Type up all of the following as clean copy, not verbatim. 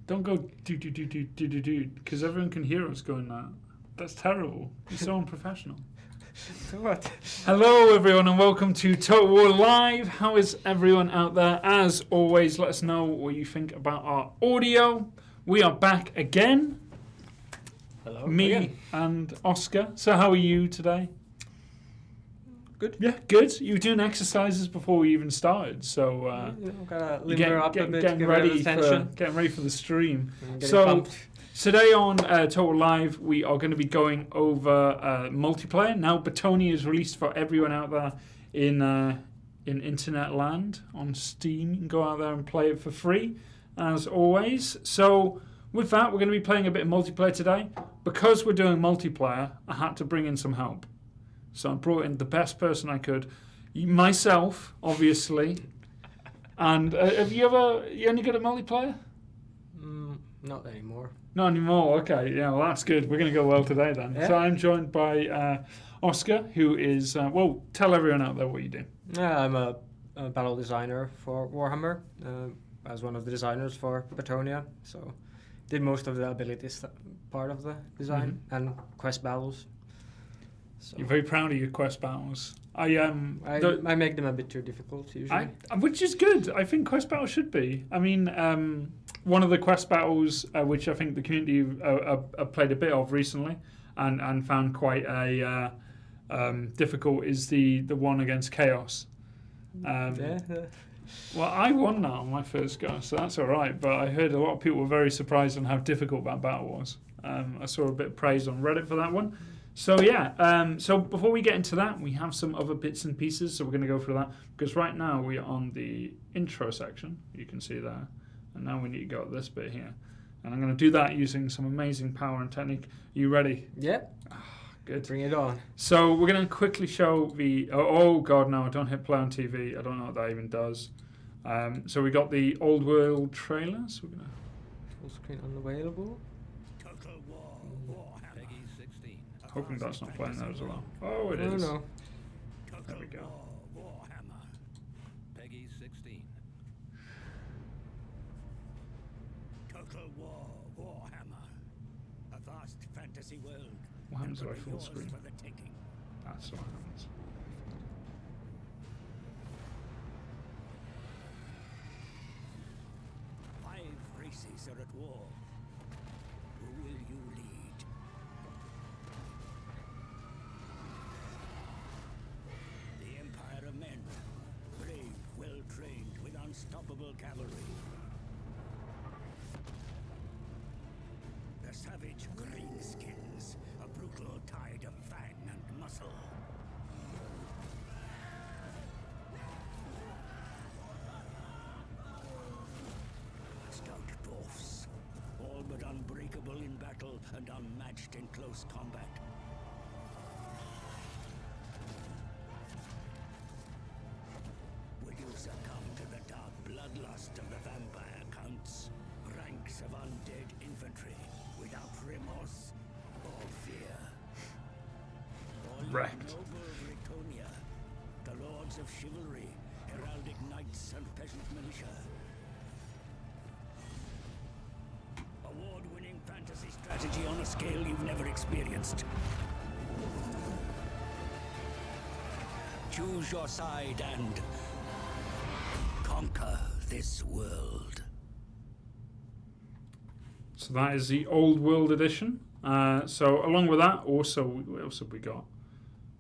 Don't go do, because everyone can hear us going that. That's terrible. You're so unprofessional. So what? Hello, everyone, and welcome to Total War Live. How is everyone out there? As always, let us know what you think about our audio. We are back again. Hello. Me again. and Oscar. So how are you today? Good. Yeah, good. You were doing exercises before we even started, so Gotta limber up a bit, get ready tension. getting ready for the stream. Getting So pumped. today on Total Live, we are going to be going over multiplayer. Now, Bretonnia is released for everyone out there in internet land on Steam. You can go out there and play it for free, as always. So with that, we're going to be playing a bit of multiplayer today. Because we're doing multiplayer, I had to bring in some help. So I brought in the best person I could, myself, obviously. And have you only good at multiplayer? Not anymore. Not anymore. Okay, yeah, well that's good. We're going to go well today then. Yeah. So I'm joined by Oscar, who is tell everyone out there what you do. Yeah, I'm a battle designer for Warhammer, as one of the designers for Bretonnia. So did most of the abilities part of the design and quest battles. So You're very proud of your quest battles. I make them a bit too difficult usually. Which is good. I think quest battles should be. I mean, one of the quest battles which I think the community played a bit of recently and found quite a difficult is the one against Chaos. Yeah. Well, I won that on my first go, so that's all right. But I heard a lot of people were very surprised on how difficult that battle was. I saw a bit of praise on Reddit for that one. So yeah, so before we get into that, we have some other bits and pieces, so we're going to go through that, because right now we are on the intro section, you can see there, and now we need to go at this bit here. And I'm going to do that using some amazing power and technique. Are you ready? Yeah. Good. Bring it on. So we're going to quickly show the, oh god no, don't hit play on TV, I don't know what that even does. So we got the Old World trailer, so we're going to... Full screen unavailable. Hoping that's not playing there as well. Oh, it is. No. There we go. Warhammer. Peggy 16. Total War Warhammer. A vast fantasy world. What happens if I Yours full screen? for the taking. That's what happens. Five races are at war. Who will you lead? The Empire of Men. Brave, well-trained, with unstoppable cavalry. The savage greenskins. A brutal tide of fang and muscle. Stout dwarfs, all but unbreakable in battle and unmatched in close combat. Will you succumb to the dark bloodlust of the vampire counts? Ranks of undead infantry without remorse or fear. Or Wrecked. noble Bretonnia, the lords of chivalry, heraldic knights and peasant militia. Award-winning fantasy strategy on a scale you've never experienced. Choose your side and conquer this world. So that is the Old World edition. So along with that, also, what else have we got?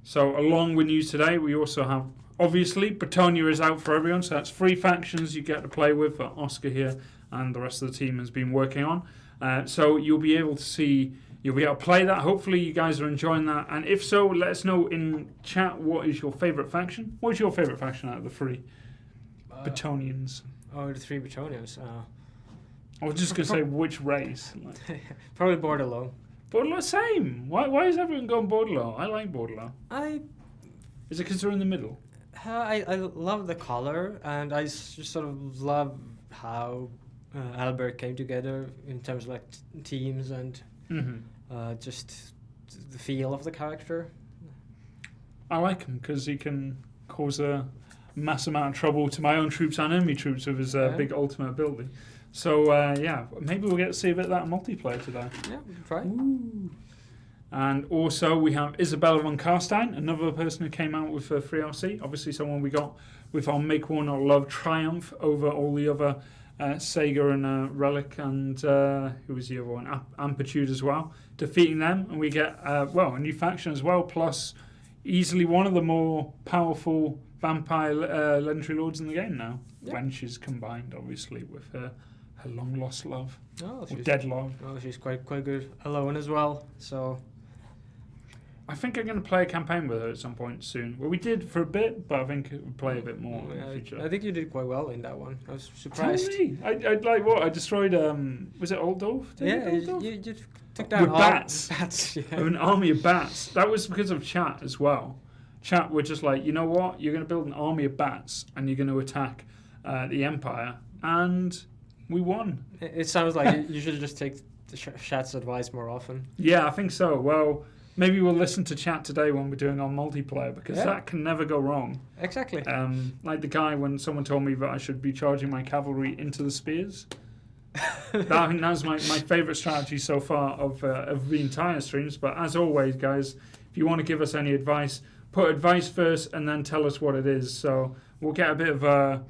So along with news today, we also have, obviously, Bretonnia is out for everyone. So that's 3 factions you get to play with that Oscar here and the rest of the team has been working on. So you'll be able to see, you'll be able to play that. Hopefully you guys are enjoying that. And if so, let us know in chat what is your favourite faction. What is your favourite faction out of the 3 Bretonnians? Oh, the 3 Bretonians. I was just going to say which race. Probably Bordello. Bordello, same. Why is everyone going Bordello? I like Bordello. Is it because they're in the middle? I love the color, and I just sort of love how Albert came together in terms of like teams and just the feel of the character. I like him because he can cause a mass amount of trouble to my own troops and enemy troops with his big ultimate ability. So yeah, maybe we'll get to see a bit of that in multiplayer today. Yeah, we can try. Ooh. And also we have Isabella von Karstein, another person who came out with free LC. Obviously someone we got with our Make War Not Love triumph over all the other Sega and Relic and who was the other one? Amplitude as well. Defeating them, and we get a new faction as well, plus easily one of the more powerful vampire legendary lords in the game now. Yeah. When she's combined, obviously, with her long lost love. Oh, Or she's dead love. Oh, she's quite good alone as well. So I think I'm going to play a campaign with her at some point soon. Well, we did for a bit, but I think we'll play a bit more in the future. I think you did quite well in that one. I was Tell surprised. me. I like what? I destroyed, was it Altdorf? Yeah, you took down With all bats. Bats, yeah. Of an army of bats. That was because of chat as well. Chat were just like, you know what? You're going to build an army of bats and you're going to attack the Empire. And we won. It sounds like you should just take the chat's advice more often. Yeah, I think so. Well, maybe we'll listen to chat today when we're doing our multiplayer because that can never go wrong. Exactly. Like the guy when someone told me that I should be charging my cavalry into the spears. I think that's my favourite strategy so far of the entire streams. But as always, guys, if you want to give us any advice, put advice first and then tell us what it is. So we'll get a bit of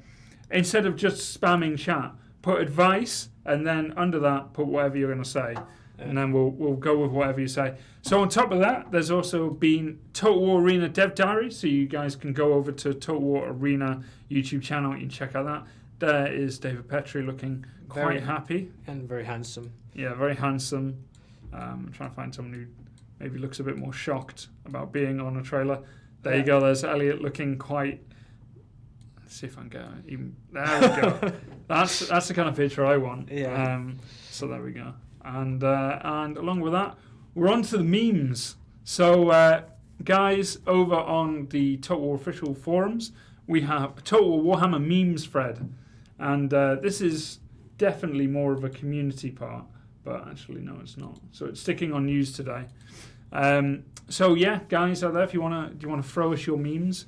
instead of just spamming chat, put advice and then under that put whatever you're going to say. And then we'll go with whatever you say. So on top of that, there's also been Total War Arena Dev Diary. So you guys can go over to Total War Arena YouTube channel. You can check out that. There is David Petrie looking quite happy. And very handsome. Yeah, very handsome. I'm trying to find someone who maybe looks a bit more shocked about being on a trailer. There you go. There's Elliot looking quite... Let's see if I can get even... There we go. That's the kind of picture I want. Yeah. So there we go. And along with that, we're on to the memes. So, guys, over on the Total War official forums, we have a Total War Warhammer memes thread. And this is definitely more of a community part. But actually, no, it's not. So it's sticking on news today. So, yeah, guys out there, if you want to throw us your memes,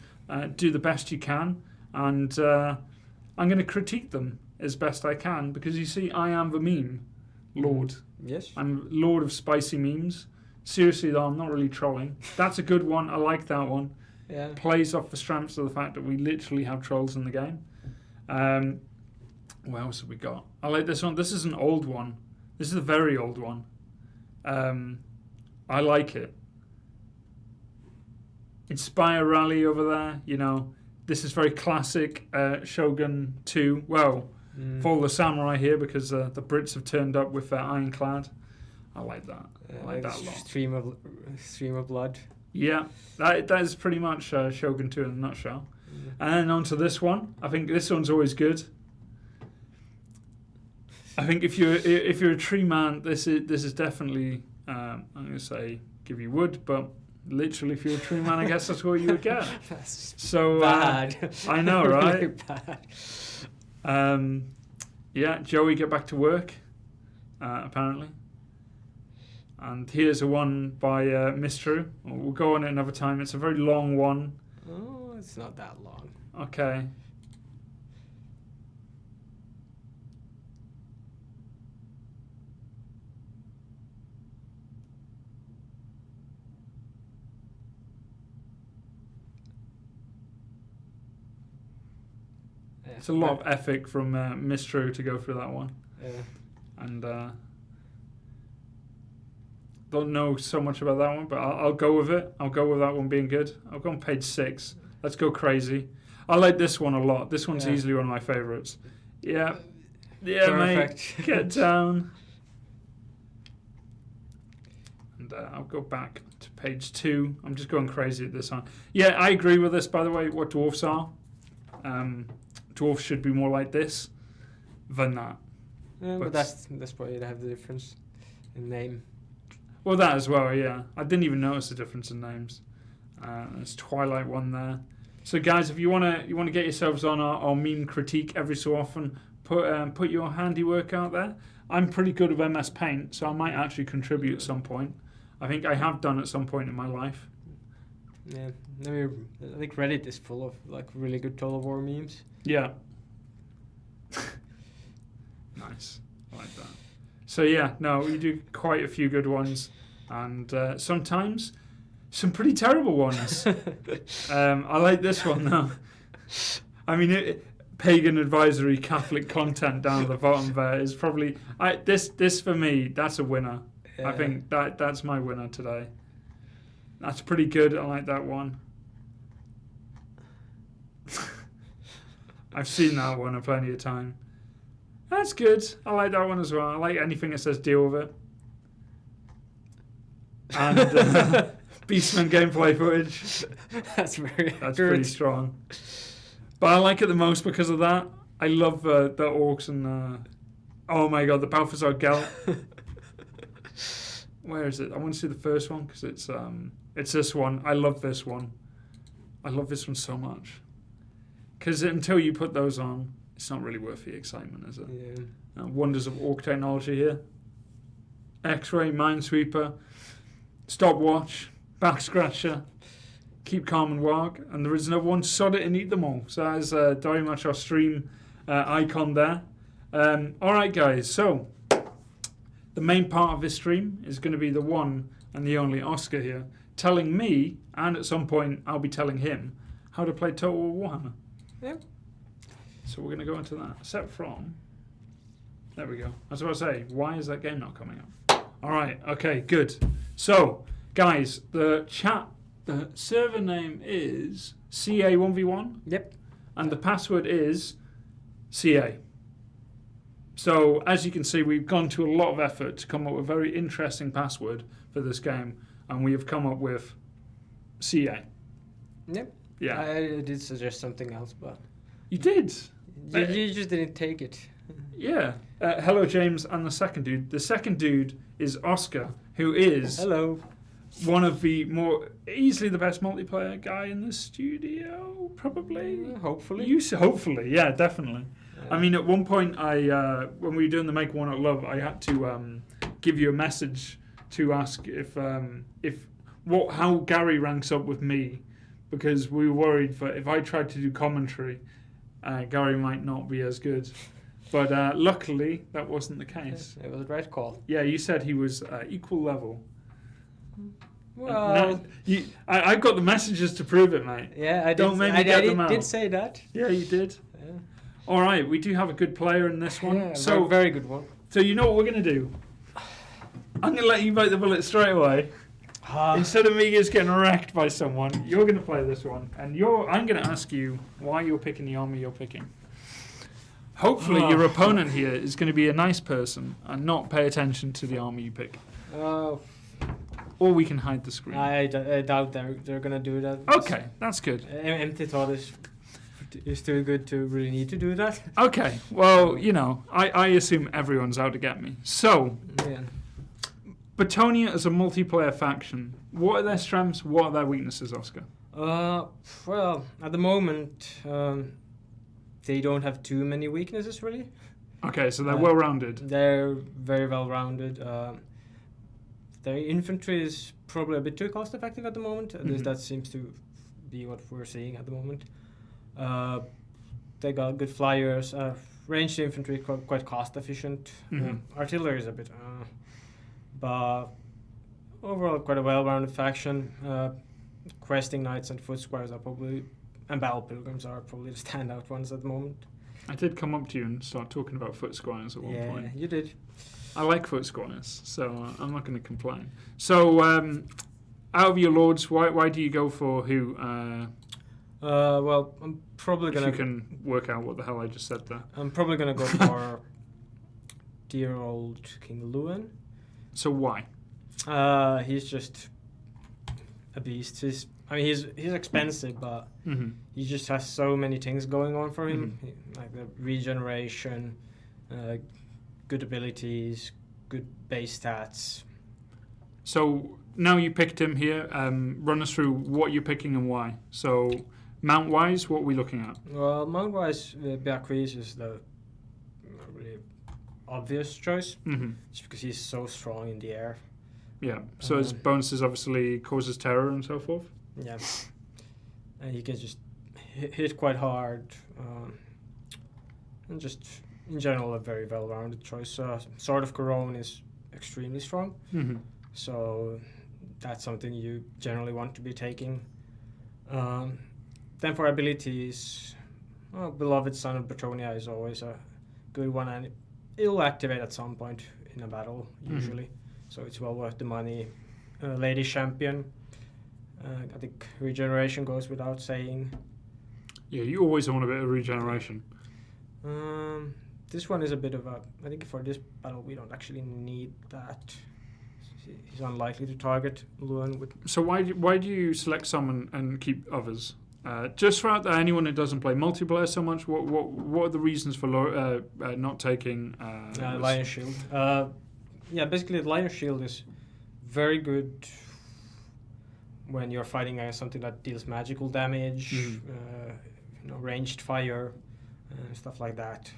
do the best you can. And I'm going to critique them as best I can. Because, you see, I am the meme lord. Yes. I'm lord of spicy memes. Seriously though, I'm not really trolling. That's a good one. I like that one. Yeah. Plays off the strengths of the fact that we literally have trolls in the game. What else have we got? I like this one. This is an old one. This is a very old one. I like it. Inspire Rally over there. You know, this is very classic Shogun 2. Well, Follow the Samurai here because the Brits have turned up with their ironclad. I like that. I like that a lot. Stream of blood. Yeah, that is pretty much Shogun 2 in a nutshell. And then on to this one. I think this one's always good. I think if you're a tree man, this is definitely I'm going to say give you wood, but literally if you're a tree man, I guess that's what you would get. That's so bad. I know, right? Really bad. Yeah, Joey get back to work, apparently. And here's a one by Mistru. We'll go on it another time. It's a very long one. Oh, it's not that long. Okay. It's a lot of effort from Mistru to go through that one. Yeah. And don't know so much about that one, but I'll go with it. I'll go with that one being good. I'll go on page 6. Let's go crazy. I like this one a lot. This one's easily one of my favourites. Yeah. Yeah, Perfect. mate. Get down. And I'll go back to page 2. I'm just going crazy at this one. Yeah, I agree with this, by the way, what dwarfs are. Dwarfs should be more like this than that. Yeah, but that's probably to have the difference in name. Well, that as well, yeah. I didn't even notice the difference in names. There's Twilight one there. So, guys, if you wanna get yourselves on our meme critique every so often, put your handiwork out there. I'm pretty good with MS Paint, so I might actually contribute at some point. I think I have done at some point in my life. Yeah, I think Reddit is full of like really good Total War memes. Yeah. Nice. I like that. So yeah, no, we do quite a few good ones, and sometimes some pretty terrible ones. I like this one though. I mean, pagan advisory Catholic content down at the bottom there is probably this for me. That's a winner. I think that's my winner today. That's pretty good. I like that one. I've seen that one plenty of time. That's good. I like that one as well. I like anything that says deal with it. And Beastman gameplay footage. That's very That's good. pretty strong. But I like it the most because of that. I love the orcs and oh my god, the Balthazar Gelt. Where is it? I want to see the first one because it's this one. I love this one. I love this one so much. Because until you put those on, it's not really worth the excitement, is it? Yeah. Wonders of orc technology here. X-ray, Minesweeper, Stopwatch, Back Scratcher, Keep Calm and Walk, and there is another one, Sod It and Eat Them All. So that's very much our stream icon there. All right, guys. So the main part of this stream is going to be the one and the only Oscar here telling me, and at some point I'll be telling him, how to play Total War Warhammer. Yeah. So we're going to go into that. Except from... There we go. I was about to say, why is that game not coming up? All right. Okay, good. So, guys, the server name is CA1v1. Yep. And the password is CA. So, as you can see, we've gone to a lot of effort to come up with a very interesting password for this game. And we have come up with CA. Yep. Yeah. I did suggest something else, but... You did? You just didn't take it. Yeah. Hello, James, and the second dude. The second dude is Oscar, who is Hello. one of the more easily the best multiplayer guy in the studio, probably. Hopefully. Hopefully, yeah, definitely. I mean, at one point, when we were doing the Make One Not Love, I had to give you a message to ask how Gary ranks up with me, because we were worried that if I tried to do commentary, Gary might not be as good. But luckily, that wasn't the case. It was a right call. Yeah, you said he was equal level. Well, I've got the messages to prove it, mate. yeah, I Don't make me get them out. did say that. Yeah, you did. Yeah. All right, we do have a good player in this one. Yeah, So, very good one. so you know what we're going to do? I'm going to let you bite the bullet straight away. Instead of me just getting wrecked by someone, you're going to play this one. And I'm going to ask you why you're picking the army you're picking. Hopefully your opponent here is going to be a nice person and not pay attention to the army you pick. Or we can hide the screen. I doubt they're gonna do that. Okay, that's good. Empty thought is too good to really need to do that. Okay, well, I assume everyone's out to get me. So, Yeah. Bretonnia as a multiplayer faction, what are their strengths, what are their weaknesses, Oscar? Well, at the moment, they don't have too many weaknesses, really. Okay, so they're well-rounded. They're very well-rounded. Their infantry is probably a bit too cost-effective at the moment. At least that seems to be what we're seeing at the moment. They got good flyers. Ranged infantry quite cost-efficient. Artillery is a bit... but overall, quite a well-rounded faction. Questing Knights and Foot Squires are probably... And Battle Pilgrims are probably the standout ones at the moment. I did come up to you and start talking about Foot Squires at one point. Yeah, you did. I like Foot Squires, so I'm not going to complain. So, out of your lords, why do you go for who? Well, I'm probably going to... If you can work out what the hell I just said there. I'm probably going to go for dear old King Lewin. So why? He's just a beast. He's expensive, but he just has so many things going on for him, like the regeneration, good abilities, good base stats. So now you picked him here. Run us through what you're picking and why. So mount-wise, what are we looking at? Well, mount-wise, Beatrice is the really obvious choice, just because he's so strong in the air. Yeah. So his bonuses obviously causes terror and so forth. Yeah, and he can just hit quite hard, and just in general a very well-rounded choice. Sword of Corone is extremely strong, so that's something you generally want to be taking. Then for abilities, Beloved Son of Bretonnia is always a good one, and it'll activate at some point in a battle usually, so it's well worth the money. Lady Champion, I think regeneration goes without saying. Yeah, you always want a bit of regeneration. This one is a bit of a... I think for this battle we don't actually need that. He's unlikely to target Luan with... So why do you select some and keep others? Just for out there, anyone who doesn't play multiplayer so much, what are the reasons for not taking... Lion Shield. Basically the Lion Shield is very good when you're fighting against something that deals magical damage, ranged fire, stuff like that.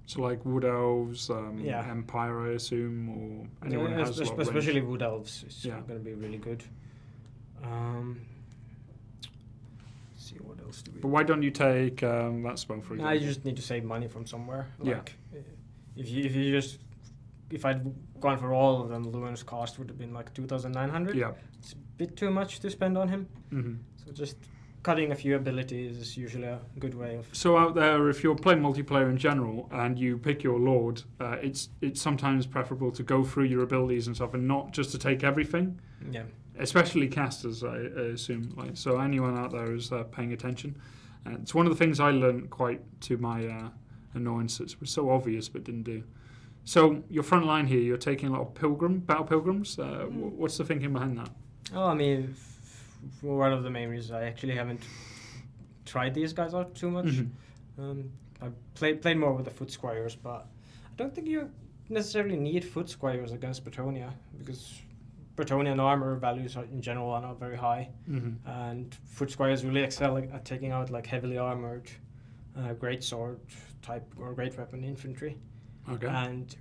So like Wood Elves, Empire, I assume, or anyone who has a lot of especially range. Wood Elves is going to be really good. Let's see, what else do we... But why don't you take that spell, for example? I just need to save money from somewhere. If I'd gone for all of them, Luan's cost would have been like 2,900. Yeah. It's a bit too much to spend on him. So just cutting a few abilities is usually a good way of... So out there, if you're playing multiplayer in general and you pick your Lord, it's sometimes preferable to go through your abilities and stuff and not just to take everything. Yeah. Especially casters, I assume. So anyone out there who's paying attention. It's one of the things I learned quite to my annoyance. It was so obvious but didn't do. So your front line here, you're taking a lot of battle pilgrims. What's the thinking behind that? Oh, I mean, for one of the main reasons, I actually haven't tried these guys out too much. I played more with the Foot Squires, but I don't think you necessarily need Foot Squires against Bretonnia, because Bretonnian armor values in general are not very high, and Foot Squires really excel at taking out like heavily armored great sword type or great weapon infantry. Okay. And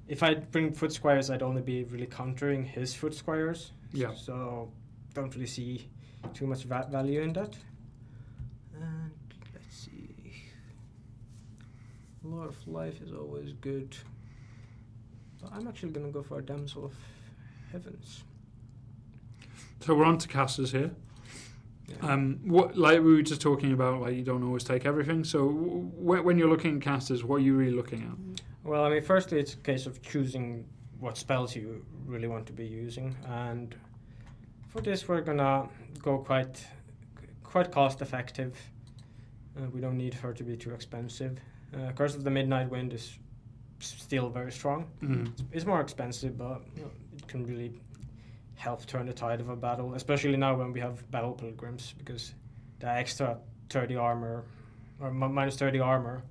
if I bring Foot Squires, I'd only be really countering his Foot Squires. Yeah. So don't really see too much value in that. And let's see. Lord of Life is always good. But I'm actually going to go for a Damsel of Heavens. So we're on to casters here. Yeah. What, like we were just talking about, like you don't always take everything. So when you're looking at casters, what are you really looking at? Well, I mean, firstly, it's a case of choosing what spells you really want to be using, and for this, we're gonna go quite cost effective. We don't need her to be too expensive. Curse of the Midnight Wind is still very strong. It's more expensive, but it can really help turn the tide of a battle, especially now when we have battle pilgrims, because the extra 30 armor or minus 30 armor,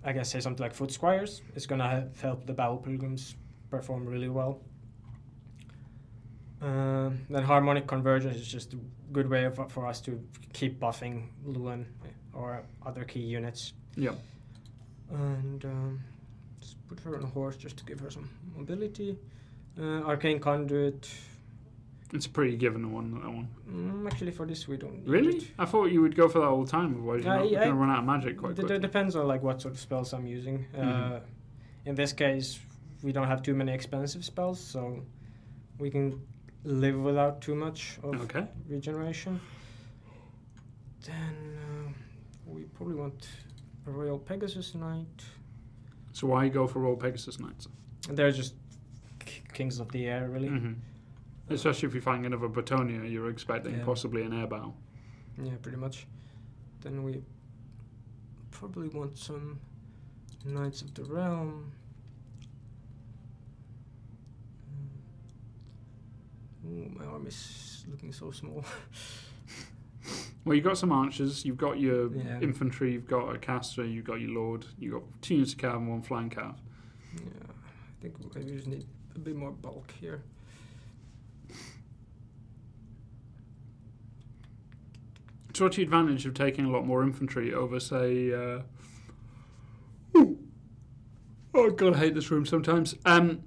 I guess say something like Foot Squires, is gonna help the battle pilgrims perform really well. Then Harmonic Convergence is just a good way for us to keep buffing Luan or other key units. Yeah. And just put her on a horse just to give her some mobility. Arcane Conduit. It's a pretty given one, that one. Actually, for this we don't need Really? it. I thought you would go for that all the time, otherwise you're going to run out of magic quite quickly. It depends on like what sort of spells I'm using. In this case, we don't have too many expensive spells, so we can live without too much of regeneration. Then we probably want a Royal Pegasus Knight. So why go for Royal Pegasus Knights? They're just kings of the air, really. Especially if you're fighting another Bretonnia, you're expecting possibly an air battle. Yeah, pretty much. Then we probably want some Knights of the Realm. Ooh, my arm is looking so small. Well, you've got some archers, you've got your infantry, you've got a caster, you've got your lord, you've got 2 units of cav and 1 flying cav. Yeah, I think I just need a bit more bulk here. So what's the advantage of taking a lot more infantry over, say... Oh, God, I hate this room sometimes.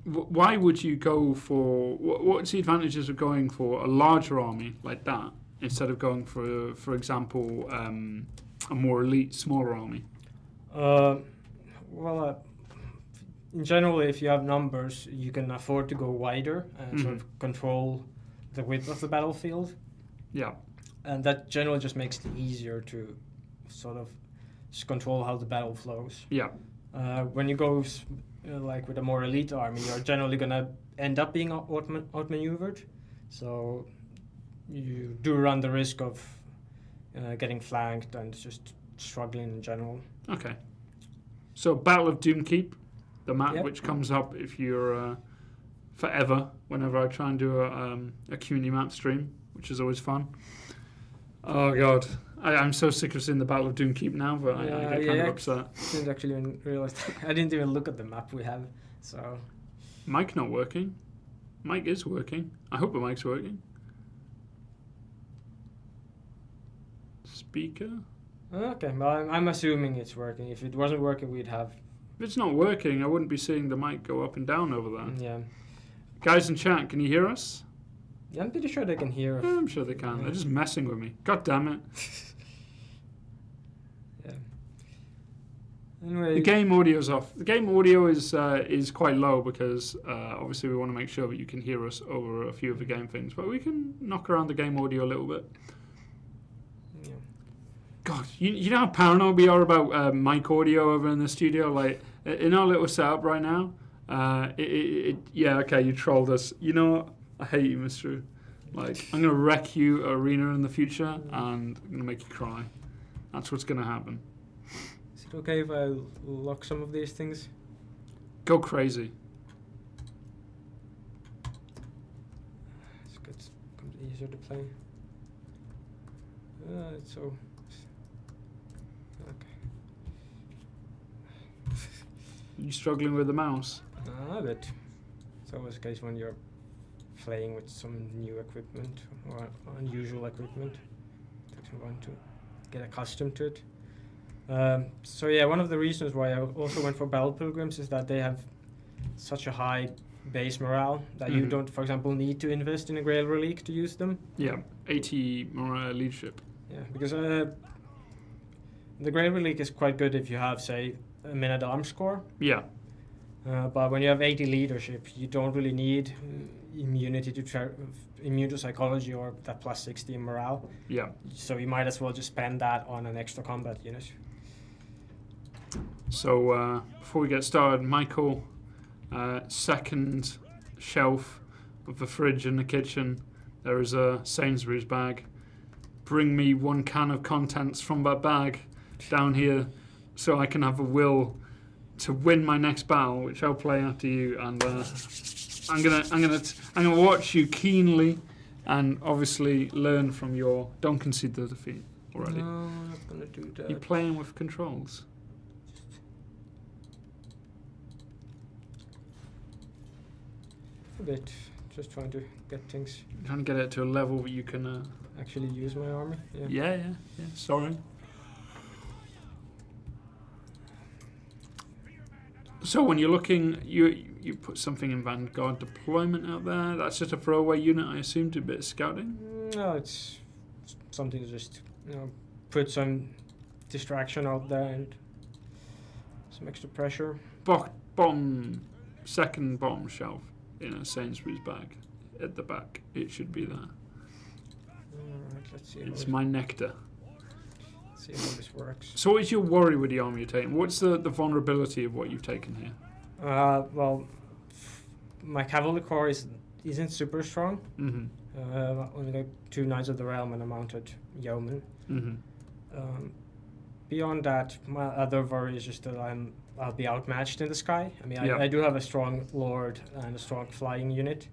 Why would you go for... What's the advantages of going for a larger army like that instead of going for example, a more elite, smaller army? Well, in general, if you have numbers, you can afford to go wider and sort of control the width of the battlefield. Yeah. And that generally just makes it easier to sort of control how the battle flows. Yeah. When you go like with a more elite army, you're generally going to end up being outmaneuvered. So you do run the risk of getting flanked and just struggling in general. Okay. So Battle of Doomkeep, the map Yep. which comes up if you're forever, whenever I try and do a community map stream, which is always fun. Oh god, I'm so sick of seeing the Battle of Doomkeep now, but I get kind of upset. I didn't actually even realize that. I didn't even look at the map we have. So Mic not working. Mic is working. I hope the mic's working. Speaker? okay, well, I'm assuming it's working. If it wasn't working, we'd have. If it's not working, I wouldn't be seeing the mic go up and down over there. Yeah. Guys in chat, can you hear us? Yeah, I'm pretty sure they can hear. Yeah, I'm sure they can. They're just messing with me. God damn it. Yeah. Anyway. The game audio's off. The game audio is quite low because obviously we want to make sure that you can hear us over a few of the game things, but we can knock around the game audio a little bit. Yeah. God, you know how paranoid we are about mic audio over in the studio? Like, in our little setup right now, yeah, okay, you trolled us. You know what? I hate you, Mr. Like, I'm going to wreck you at Arena in the future, and I'm going to make you cry. That's what's going to happen. Is it okay if I lock some of these things? Go crazy. It's good. It becomes easier to play. It's so. Okay. You struggling with the mouse? A bit. It's always the case when you're playing with some new equipment or unusual equipment. It takes a while to get accustomed to it. So yeah, one of the reasons why I also went for Battle Pilgrims is that they have such a high base morale that you don't, for example, need to invest in a Grail Relic to use them. Yeah, 80 morale leadership. Yeah, because the Grail Relic is quite good if you have, say, a men-at-arms score. Yeah. But when you have 80 leadership, you don't really need immunity to immune to psychology or that plus 60 in morale. Yeah. So you might as well just spend that on an extra combat unit. So before we get started, Michael, second shelf of the fridge in the kitchen, there is a Sainsbury's bag. Bring me 1 can of contents from that bag down here so I can have a will to win my next battle, which I'll play after you, and I'm gonna watch you keenly, and obviously learn from your. Don't concede the defeat already. No, I'm not gonna do that. You're playing with controls. A bit. Just trying to get things. Trying to get it to a level where you can. Actually use my army. Yeah. Sorry. So when you're looking, you put something in Vanguard deployment out there. That's just a throwaway unit, I assume, to a bit of scouting. No, it's something to just put some distraction out there and some extra pressure. Second bottom shelf in a Sainsbury's bag at the back. It should be there. Alright, let's see. It's my nectar. See how this works. So what is your worry with the army you're taking? What's the vulnerability of what you've taken here? Well, my cavalry corps isn't super strong. Mm-hmm. Only got 2 Knights of the Realm and a mounted yeoman. Mm-hmm. Beyond that, my other worry is just that I'll be outmatched in the sky. I mean, Yeah. I do have a strong lord and a strong flying unit,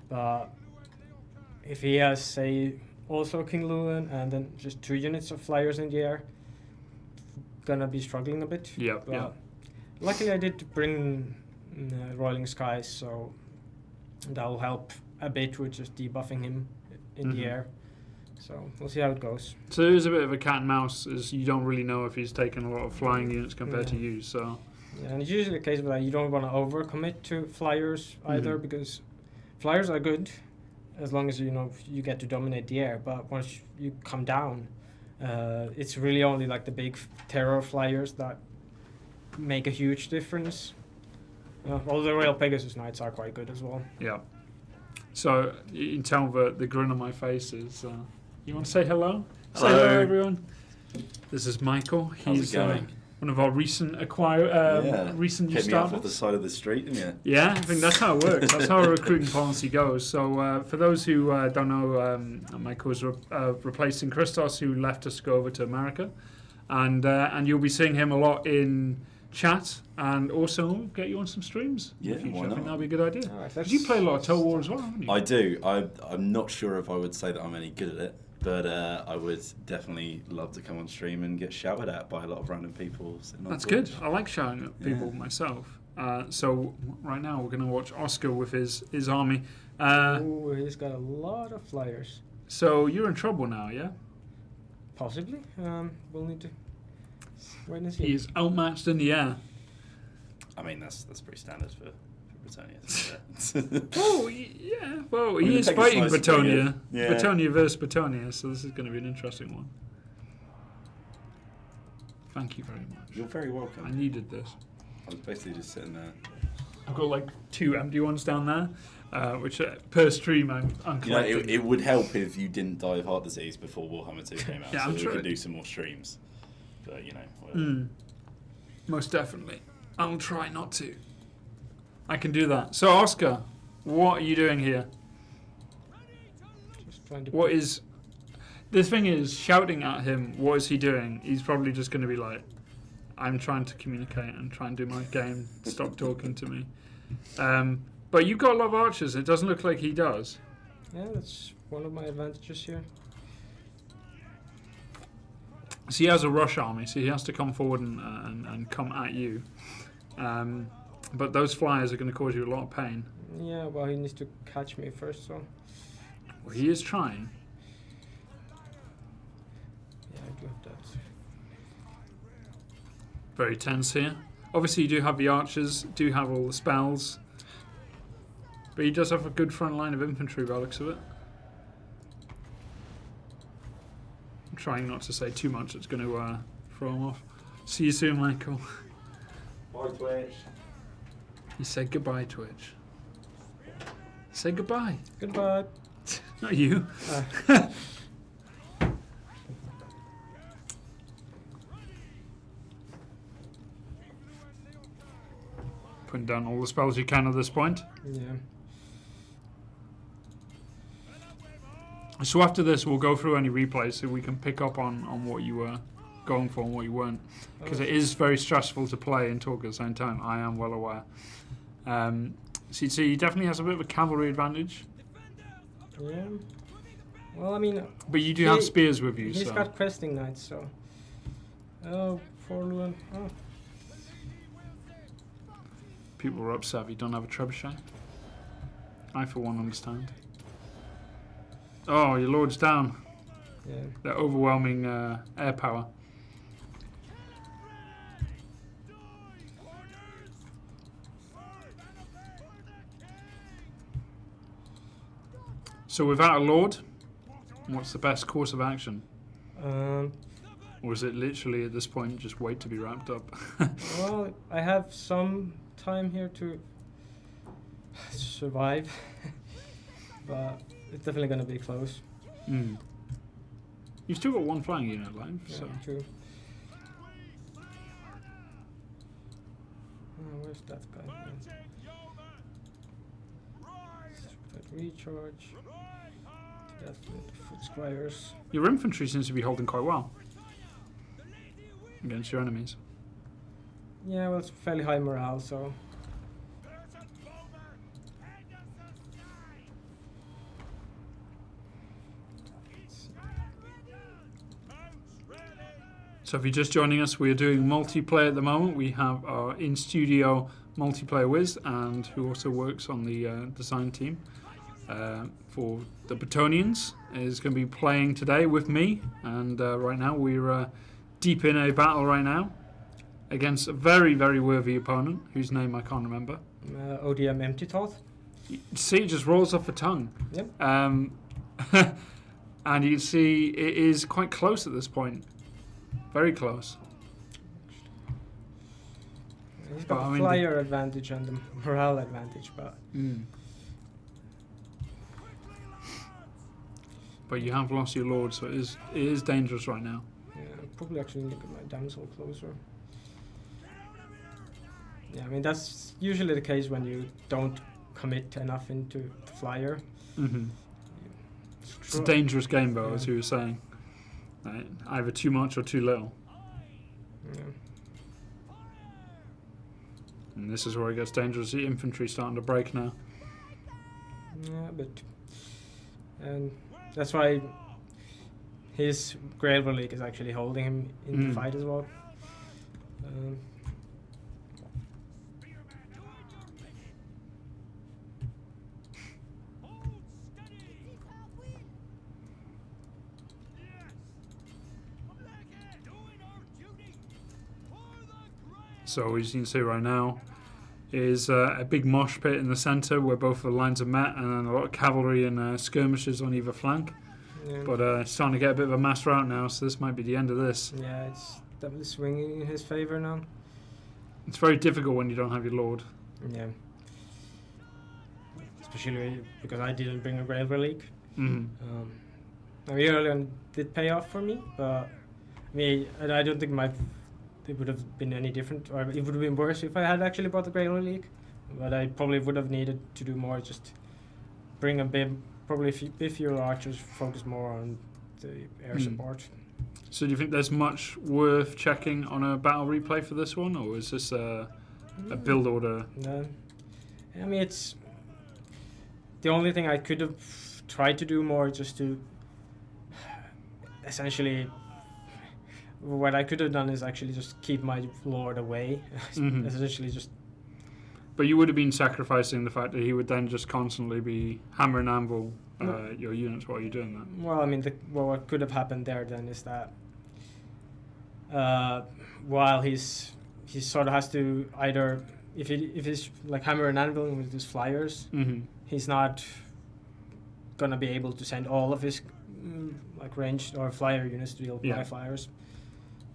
but if he has, say, also King Llewellyn and then just 2 units of flyers in the air, gonna be struggling a bit. Yeah. Luckily, I did bring Roiling Skies, so that will help a bit with just debuffing him in the air. So we'll see how it goes. So there's a bit of a cat and mouse, as you don't really know if he's taken a lot of flying units compared to you. So yeah, and it's usually the case that you don't want to overcommit to flyers either, because flyers are good as long as you get to dominate the air. But once you come down, it's really only like the big terror flyers that make a huge difference. Well, the Royal Pegasus Knights are quite good as well. Yeah. So you can tell the grin on my face is. You want to say hello? Say Hello. hello, everyone. This is Michael. How's He's it going? one of our recent recent new Hit me up off the starters. side of the street, didn't you? Yeah, I think that's how it works. That's how our recruiting policy goes. So for those who don't know, Michael is replacing Christos, who left us to go over to America, and you'll be seeing him a lot in chat, and also get you on some streams in Yeah, the future. why I think not? that'd be a good idea. Alright, Because you play a lot of Total War as well, haven't you? I do. I'm not sure if I would say that I'm any good at it, but I would definitely love to come on stream and get shouted at by a lot of random people. sitting on That's Twitch. good. I like shouting at people myself. So right now we're going to watch Oscar with his army. Ooh, he's got a lot of flyers. So you're in trouble now, yeah? Possibly. We'll need to wait and see. He is outmatched in the air. I mean, that's pretty standard for Bretonnia, isn't it? Oh, yeah. Well, mean, he the is Pegasus fighting Knights are pretty Bretonnia. good. Yeah. Bretonnia versus Bretonnia, so this is going to be an interesting one. Thank you very much. You're very I welcome. needed this. I was basically just sitting there. I've got like 2 empty ones down there, which per stream I'm You know, collecting. it would help if you didn't die of heart disease before Warhammer 2 came out, Yeah, so I'm we sure could it- do some more streams. But, you know, whatever. Most definitely. I'll try not to. I can do that. So, Oscar, what are you doing here? Just trying to What is... The thing is, shouting at him, what is he doing? He's probably just going to be like, I'm trying to communicate and try and do my game. Stop talking to me. But you've got a lot of archers. It doesn't look like he does. Yeah, that's one of my advantages here. So he has a rush army, so he has to come forward and come at you. But those flyers are going to cause you a lot of pain. Yeah, well, he needs to catch me first, so... Well, he is trying. Yeah, I do have that. Very tense here. Obviously, you do have the archers, do have all the spells. But he does have a good front line of infantry by the looks of it. I'm trying not to say too much that's going to throw him off. See you soon, Michael. Bye, Twitch. He said goodbye, Twitch. Say goodbye. Goodbye. Not you. Putting down all the spells you can at this point. Yeah. So after this, we'll go through any replays so we can pick up on what you were going for and what you weren't. Because it is very stressful to play and talk at the same time. I am well aware. So he definitely has a bit of a cavalry advantage. Yeah. Well, I mean... But you do have spears with you, He's so... got questing knights, so... Oh, poor Luan. Oh. People are upset if you don't have a trebuchet. I, for one, understand. Oh, your lord's down. Yeah. They're overwhelming air power. So without a lord, what's the best course of action? Or is it literally at this point just wait to be wrapped up? Well, I have some time here to survive, but it's definitely going to be close. Mm. You've still got one flying unit live, Yeah, so... true. Oh, where's that guy? Recharge. That's the foot squires. Your infantry seems to be holding quite well against your enemies. Yeah, well, it's fairly high morale, so... So if you're just joining us, we are doing multiplayer at the moment. We have our in-studio multiplayer Wiz, and who also works on the design team for the Bretonians, is going to be playing today with me. And right now we're deep in a battle right now against a very, very worthy opponent, whose name I can't remember. ODM Empty Thought. See, it just rolls off the tongue. Yep. And you can see it is quite close at this point. Very close. He's But, got I the mean, flyer advantage and the morale advantage, but But you have lost your lord, so it is dangerous right now. yeah, I'll probably actually look at my damsel closer. Yeah, I mean that's usually the case when you don't commit enough into the flyer. Mm-hmm. It's a dangerous game, though, as you were saying. Right? Either too much or too little. Yeah. And this is where it gets dangerous. The infantry starting to break now. Yeah, but and that's why his Grail Relic is actually holding him in the fight as well. So as you can see right now is a big mosh pit in the centre where both the lines are met, and then a lot of cavalry and skirmishers on either flank. Yeah. But it's starting to get a bit of a mass rout now, so this might be the end of this. Yeah, it's definitely swinging in his favour now. It's very difficult when you don't have your lord. Yeah. Especially because I didn't bring a Grail Relic. Mm. I mean, early on did pay off for me, but I mean, I don't think it would have been any different, or it would have been worse if I had actually bought the Grail Relic. But I probably would have needed to do more, just bring a bit, probably if your archers focus more on the air support. So do you think there's much worth checking on a battle replay for this one, or is this a build order? No. I mean, it's the only thing I could have tried to do more, just to essentially, what I could have done is actually just keep my lord away. Essentially just. But you would have been sacrificing the fact that he would then just constantly be hammer and anvil your units while you're doing that. Well, I mean, what could have happened there then is that while he sort of has to either, if he's like hammer and anvil with his flyers, he's not gonna be able to send all of his like ranged or flyer units to deal with my flyers.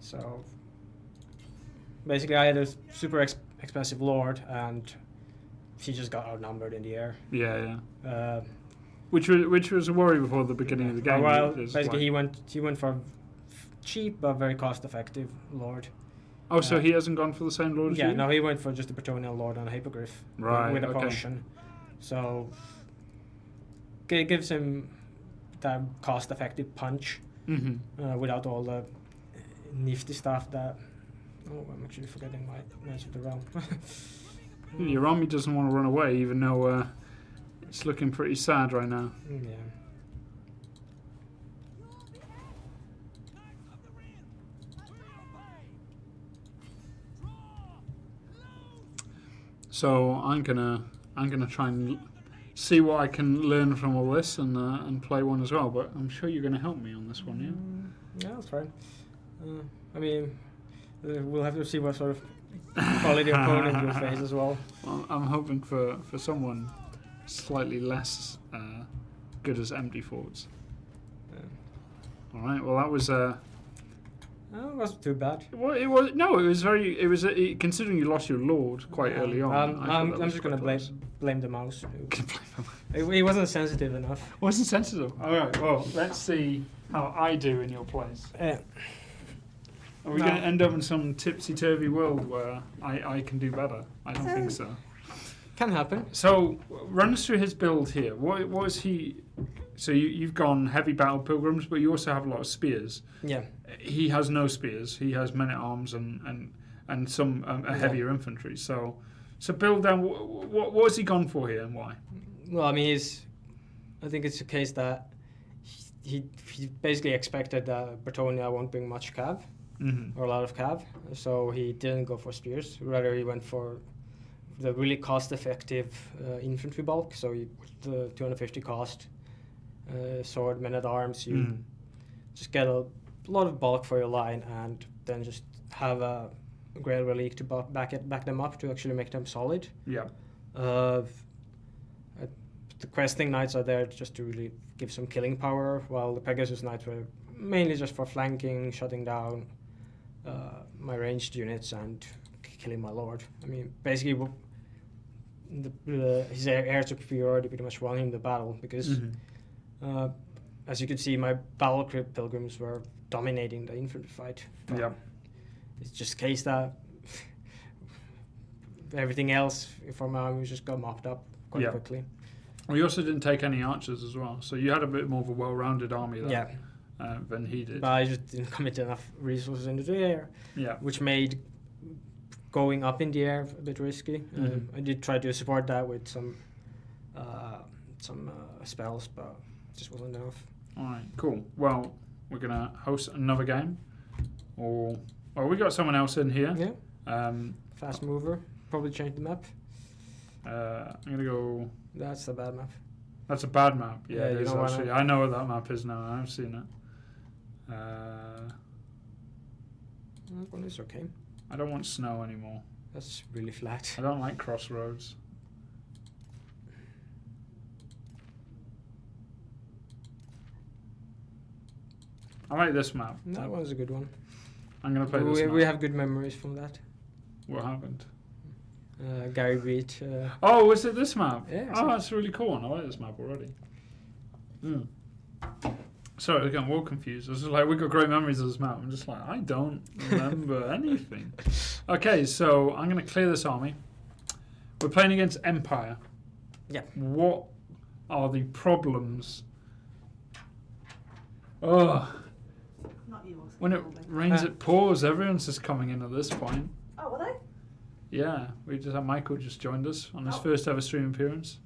So basically, I had a super expensive lord, and he just got outnumbered in the air. Yeah. Which was a worry before the beginning of the game. Well, basically, he went for cheap but very cost-effective lord. Oh, so he hasn't gone for the same lord as you? Yeah, no, he went for just a Bretonnia lord and a Hippogriff with a potion. So it gives him that cost-effective punch without all the nifty stuff that. Oh, I'm actually forgetting my Knights of the Realm. Your army doesn't want to run away, even though it's looking pretty sad right now. Yeah. So I'm gonna try and see what I can learn from all this and play one as well. But I'm sure you're gonna help me on this one, yeah? Yeah, that's fine. I mean, we'll have to see what sort of quality opponent you'll face as well. Well, I'm hoping for someone slightly less good as empty forts. Yeah. All right. Well, that was. It wasn't too bad. Well, it was no. It was very. It was considering you lost your lord quite early on. I'm just gonna blame the mouse. He wasn't sensitive enough. Wasn't sensitive. All right. Well, let's see how I do in your place. Are we going to end up in some tipsy-turvy world where I can do better? I don't think so. Can happen. So, run us through his build here. What is he... So you've gone heavy battle pilgrims, but you also have a lot of spears. Yeah. He has no spears. He has men-at-arms and some heavier infantry. So build down... What has he gone for here and why? Well, I mean, I think it's a case that he basically expected that Bretonnia won't bring much cav. Or a lot of cav, so he didn't go for spears. Rather, he went for the really cost-effective infantry bulk. So with the 250 cost sword, men-at-arms, you just get a lot of bulk for your line, and then just have a Grail Relic to back them up to actually make them solid. Yeah. The questing knights are there just to really give some killing power, while the Pegasus knights were mainly just for flanking, shutting down my ranged units and killing my lord. I mean, basically, his heirs to superiority pretty much won him the battle because, as you could see, my battle crypt pilgrims were dominating the infantry fight. Yeah. It's just a case that everything else from my army just got mopped up quite quickly. We also didn't take any archers as well, so you had a bit more of a well-rounded army there than he did. But I just didn't commit enough resources into the air, which made going up in the air a bit risky. I did try to support that with some spells, but it just wasn't enough. All right, cool. Well, we're gonna host another game, or we got someone else in here. Yeah. Fast mover. Probably change the map. I'm gonna go. That's a bad map. That's a bad map. Yeah, it you is know actually. I know what that map is now. I've seen it. That one is okay. I don't want snow anymore. That's really flat. I don't like crossroads. I like this map. That one's a good one. I'm gonna play this map. We have good memories from that. What happened? Gary Beach. Oh, was it this map? Yeah. Oh, that's a really cool one. I like this map already. Sorry, again, we're all confused. I was just like, we've got great memories of this map. I'm just like, I don't remember anything. Okay, so I'm going to clear this army. We're playing against Empire. Yeah. What are the problems? Oh. Not yours. When it rains, it pours. Everyone's just coming in at this point. Oh, were they? Yeah, we just had Michael just joined us on his first ever stream appearance.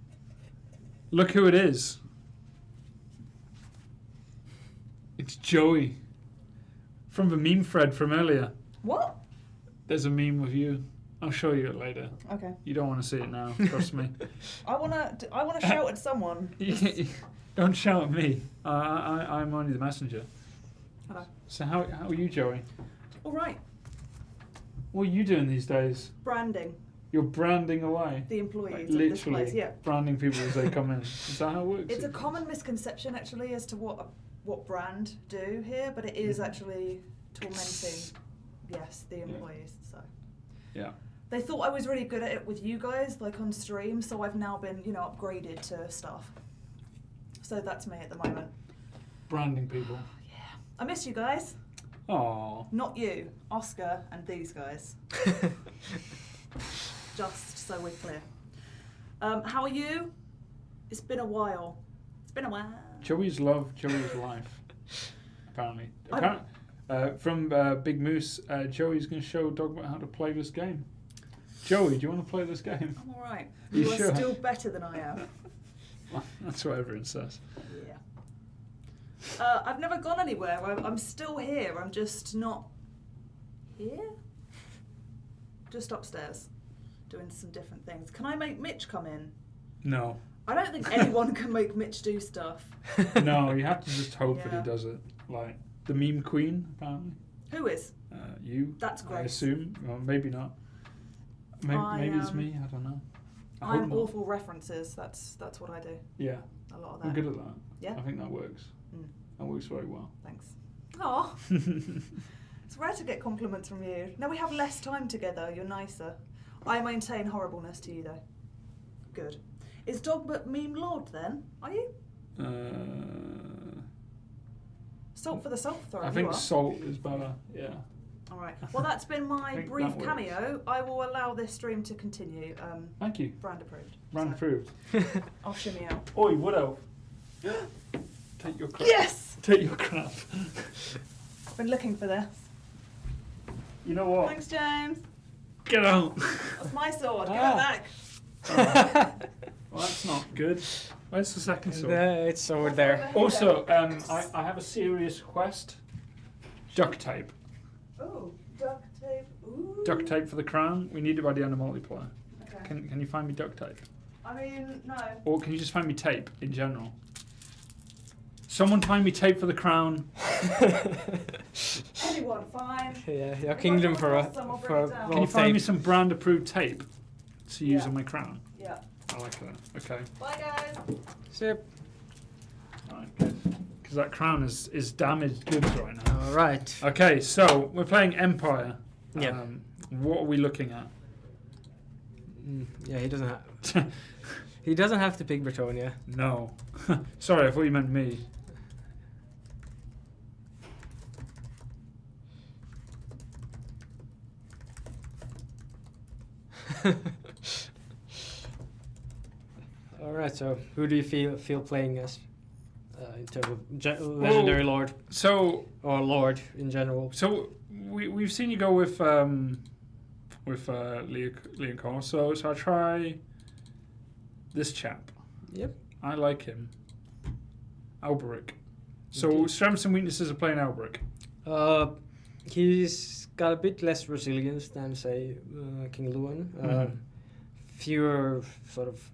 Look who it is. It's Joey from the meme thread from earlier. What? There's a meme with you. I'll show you it later. Okay. You don't want to see it now, trust me. I wanna shout at someone. Don't shout at me. I'm only the messenger. Hello. So how are you, Joey? All right. What are you doing these days? Branding You're branding away. the employees Like of this literally place. Yeah. branding people as they come in. Is that how it works? It's a common misconception actually as to what brand do here, but it is actually tormenting. Yes, the employees. So. Yeah. They thought I was really good at it with you guys, like on stream. So I've now been, upgraded to staff. So that's me at the moment. Branding people. Yeah. I miss you guys. Aww. Not you, Oscar, and these guys. Just so we're clear. How are you? It's been a while. Joey's love, Joey's life. Apparently. From Big Moose, Joey's going to show Dogbot how to play this game. Joey, do you want to play this game? I'm alright. You are sure? Still better than I am. Well, that's what everyone says. Yeah. I've never gone anywhere. I'm still here. I'm just not here. Just upstairs, doing some different things. Can I make Mitch come in? No. I don't think anyone can make Mitch do stuff. No, you have to just hope that Yeah. he does it. Like the meme queen, apparently. Who is? You. That's great. I assume. Well, maybe not. Maybe it's me. I don't know. I hope I'm not. awful references. That's what I do. Yeah. A lot of that. I'm good at that. Yeah? I think that works. Mm. That works very well. Thanks. Aw. It's rare to get compliments from you. Now we have less time together. You're nicer. I maintain horribleness to you, though. Good. Is Dogbot meme lord then? Are you? Salt for the salt thrower. I think salt is better. Yeah. All right. Well, that's been my think brief that works. cameo. I will allow this stream to continue. Thank you. Brand approved. Brand So, approved. I'll shimmy out. Oi, Wood Elf. Take your crap. Yes! Take your crap. I've been looking for this. You know what? Thanks, James. Get out. That's my sword. Give Ah. it back. Well, that's not good. Where's the second sword? It's over there. Also, I have a serious request. Duct tape. Oh, duct tape. Ooh. Duct tape for the crown. We need it by the end of multiplayer. Okay. Can you find me duct tape? I mean, no. Or can you just find me tape in general? Someone find me tape for the crown. Anyone, fine. Yeah, your kingdom for a Some, I'll bring for it down. Can you find me some brand approved tape to use Yeah. on my crown? Yeah. I like that. Okay. Bye, guys. Sip. Alright, good. Because that crown is damaged goods right now. All right. Okay, so we're playing Empire. Yeah. What are we looking at? Yeah, he doesn't have. He doesn't have to pick Bretonnia. No. Sorry, I thought you meant me. All right. So, who do you feel playing as in terms of legendary lord So or lord in general? So we've seen you go with Leon Cole. So I try this chap. Yep. I like him. Alberic. So Okay. strengths and weaknesses of playing Alberic. He's got a bit less resilience than, say, King Luan. Mhm. Fewer sort of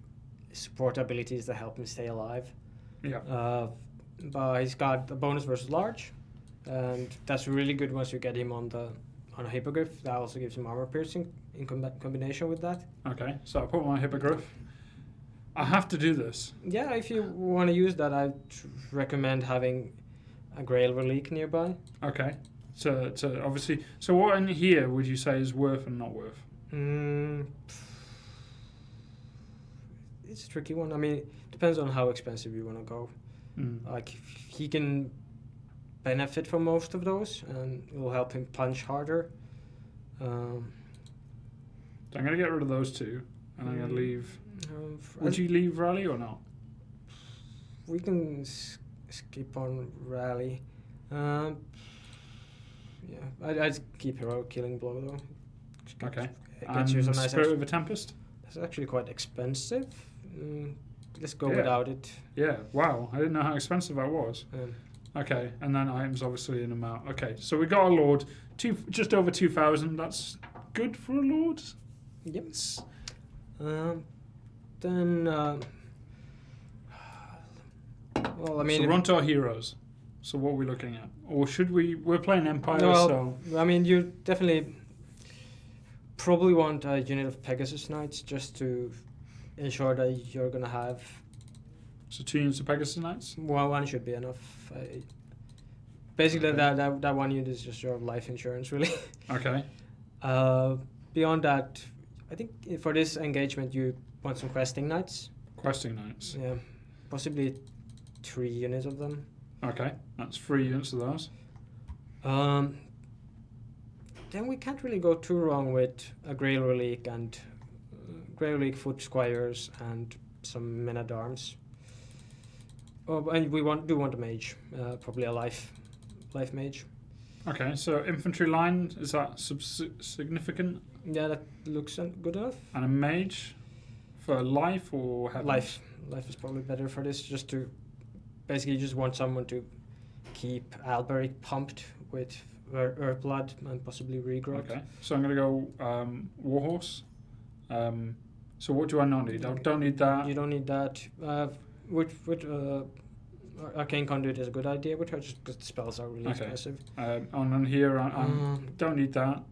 support abilities that help him stay alive. Yeah. But he's got a bonus versus large, and that's really good once you get him on a hippogriff. That also gives him armor piercing in combination with that. Okay. So I put my hippogriff. I have to do this. Yeah, if you want to use that, I'd recommend having a Grail Relic nearby. Okay. So obviously. So what in here would you say is worth and not worth? It's a tricky one. I mean, it depends on how expensive you want to go. Like, he can benefit from most of those, and it will help him punch harder. So I'm gonna get rid of those two, and I'm gonna leave. Would you leave Rally or not? We can skip on Rally. Yeah, I'd keep Heroic Killing Blow though. Okay. It gets you some And nice Spirit of the Tempest. That's actually quite expensive. Let's go Yeah. without it. Yeah. Wow. I didn't know how expensive that was. Um, Okay, and then items obviously in amount. Okay, so we got a Lord, just over 2,000. That's good for a Lord. Yep. It's- Then, well, I mean, so we're on to our heroes. So what are we looking at? Or should we? We're playing Empire, well, so I mean, you definitely probably want a unit of Pegasus Knights just to ensure that you're gonna have. so 2 units of Pegasus Knights. Well, one should be enough. Basically, Okay. that one unit is just your life insurance, really. Okay. Beyond that, I think for this engagement you want some questing knights. Questing Knights. Yeah, possibly 3 units of them. Okay, that's 3 units of those. Then we can't really go too wrong with a Grail Relic and Grail Relic Foot Squires and some Men at Arms. Oh, and we do want a mage, probably a life mage. Okay, so infantry line, is that significant? Yeah, that looks good enough. And a mage for life or heavens? Life is probably better for this. Just to basically, you just want someone to keep Alberic pumped with Earth Blood and possibly regrowth. Okay, so I'm going to go Warhorse. So what do I not need? I don't need that. You don't need that. With Arcane Conduit is a good idea, which are just because the spells are really expensive. On here, I don't need that.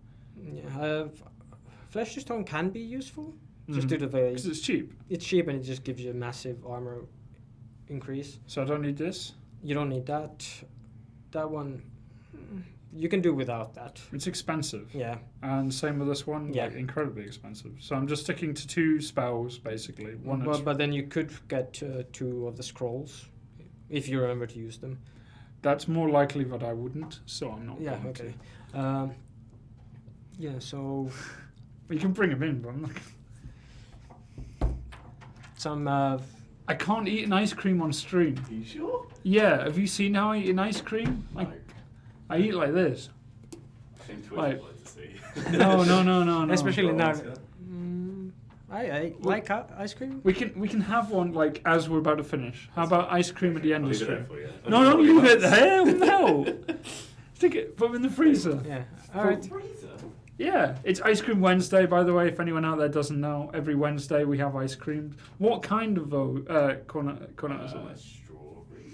Yeah, Flesh to Stone can be useful. Just due to Because it's cheap. it's cheap and it just gives you a massive armor increase. So I don't need this. You don't need that. That one, you can do without that. It's expensive. Yeah. And same with this one. Yeah. Like, incredibly expensive. So I'm just sticking to 2 spells, basically. One is But then you could get 2 of the scrolls if you remember to use them. That's more likely that I wouldn't, so I'm not Yeah, going okay. to. Yeah, so You can bring them in, but I'm not... some I can't eat an ice cream on stream. Are you sure? Yeah, have you seen how I eat an ice cream? No. I eat like this. I think Twitch Like- would like to see. No. especially now. Yeah. I like ice cream. We can have one like as we're about to finish. How about ice cream at the end I'll of leave it there stream? for you. No, don't leave it there. No. Stick it. Put it in the freezer. Yeah. All right. Freezer? Yeah, it's Ice Cream Wednesday, by the way. If anyone out there doesn't know, every Wednesday we have ice cream. What kind of cornet is it? Strawberry.